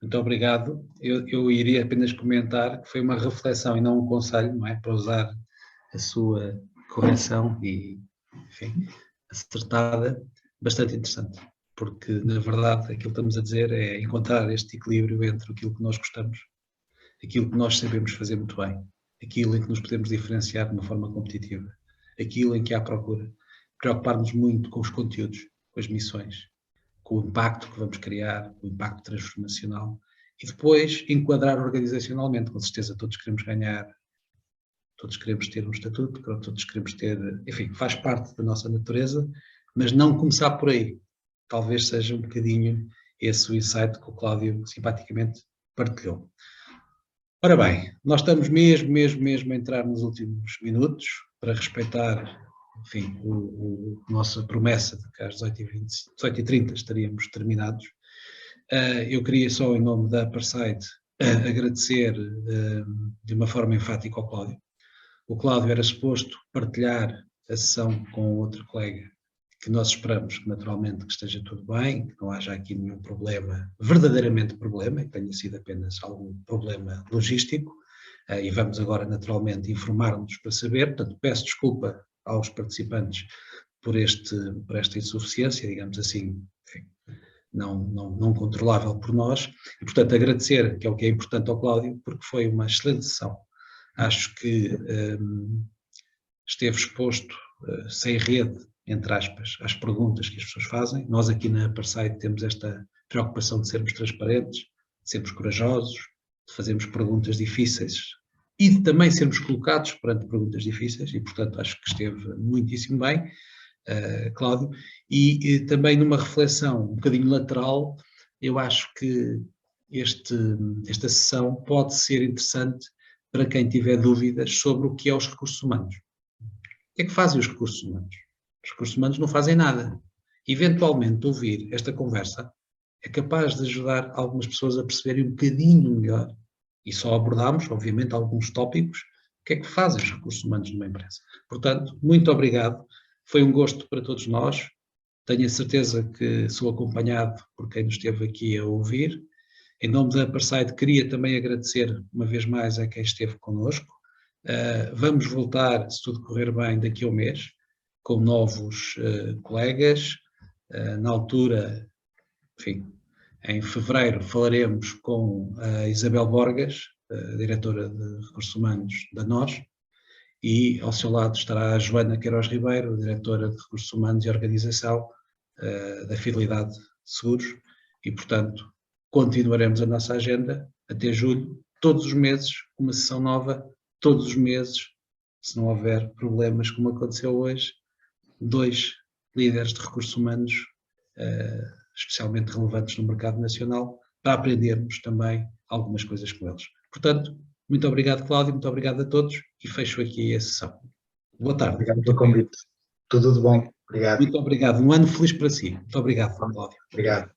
Muito obrigado. Eu iria apenas comentar que foi uma reflexão e não um conselho, não é? Para usar a sua correção e, enfim, acertada, bastante interessante. Porque, na verdade, aquilo que estamos a dizer é encontrar este equilíbrio entre aquilo que nós gostamos, aquilo que nós sabemos fazer muito bem, aquilo em que nos podemos diferenciar de uma forma competitiva, aquilo em que há procura. Preocupar-nos muito com os conteúdos, com as missões, com o impacto que vamos criar, o impacto transformacional, e depois enquadrar organizacionalmente. Com certeza todos queremos ganhar, todos queremos ter um estatuto, todos queremos ter, enfim, faz parte da nossa natureza, mas não começar por aí. Talvez seja um bocadinho esse o insight que o Cláudio simpaticamente partilhou. Ora bem, nós estamos mesmo a entrar nos últimos minutos para respeitar, enfim, a nossa promessa de que às 18h30 estaríamos terminados. Eu queria só, em nome da Aparsite, agradecer de uma forma enfática ao Cláudio. O Cláudio era suposto partilhar a sessão com outro colega, que nós esperamos que naturalmente que esteja tudo bem, que não haja aqui nenhum problema, verdadeiramente problema, que tenha sido apenas algum problema logístico, e vamos agora naturalmente informar-nos para saber. Portanto, peço desculpa aos participantes por esta insuficiência, digamos assim, enfim, não controlável por nós, e portanto agradecer, que é o que é importante ao Cláudio, porque foi uma excelente sessão. Acho que esteve exposto, sem rede, entre aspas, às perguntas que as pessoas fazem. Nós aqui na Aparsite temos esta preocupação de sermos transparentes, de sermos corajosos, de fazermos perguntas difíceis e de também sermos colocados perante perguntas difíceis, e portanto acho que esteve muitíssimo bem, Cláudio, e também numa reflexão um bocadinho lateral, eu acho que esta sessão pode ser interessante para quem tiver dúvidas sobre o que é os recursos humanos. O que é que fazem os recursos humanos? Os recursos humanos não fazem nada. Eventualmente, ouvir esta conversa é capaz de ajudar algumas pessoas a perceberem um bocadinho melhor, e só abordámos, obviamente, alguns tópicos, o que é que fazem os recursos humanos numa empresa. Portanto, muito obrigado. Foi um gosto para todos nós. Tenho a certeza que sou acompanhado por quem nos esteve aqui a ouvir. Em nome da Aparsite, queria também agradecer uma vez mais a quem esteve connosco. Vamos voltar, se tudo correr bem, daqui a um mês, com novos colegas. Na altura, enfim, em fevereiro, falaremos com a Isabel Borgas, diretora de Recursos Humanos da NOS, e ao seu lado estará a Joana Queiroz Ribeiro, diretora de Recursos Humanos e Organização da Fidelidade Seguros, e, portanto, continuaremos a nossa agenda até julho, todos os meses, uma sessão nova, todos os meses, se não houver problemas como aconteceu hoje, 2 líderes de recursos humanos, especialmente relevantes no mercado nacional, para aprendermos também algumas coisas com eles. Portanto, muito obrigado, Cláudio, muito obrigado a todos, e fecho aqui a sessão. Boa tarde. Obrigado pelo convite. Tudo de bom. Obrigado. Muito obrigado. Um ano feliz para si. Muito obrigado, Cláudio. Obrigado.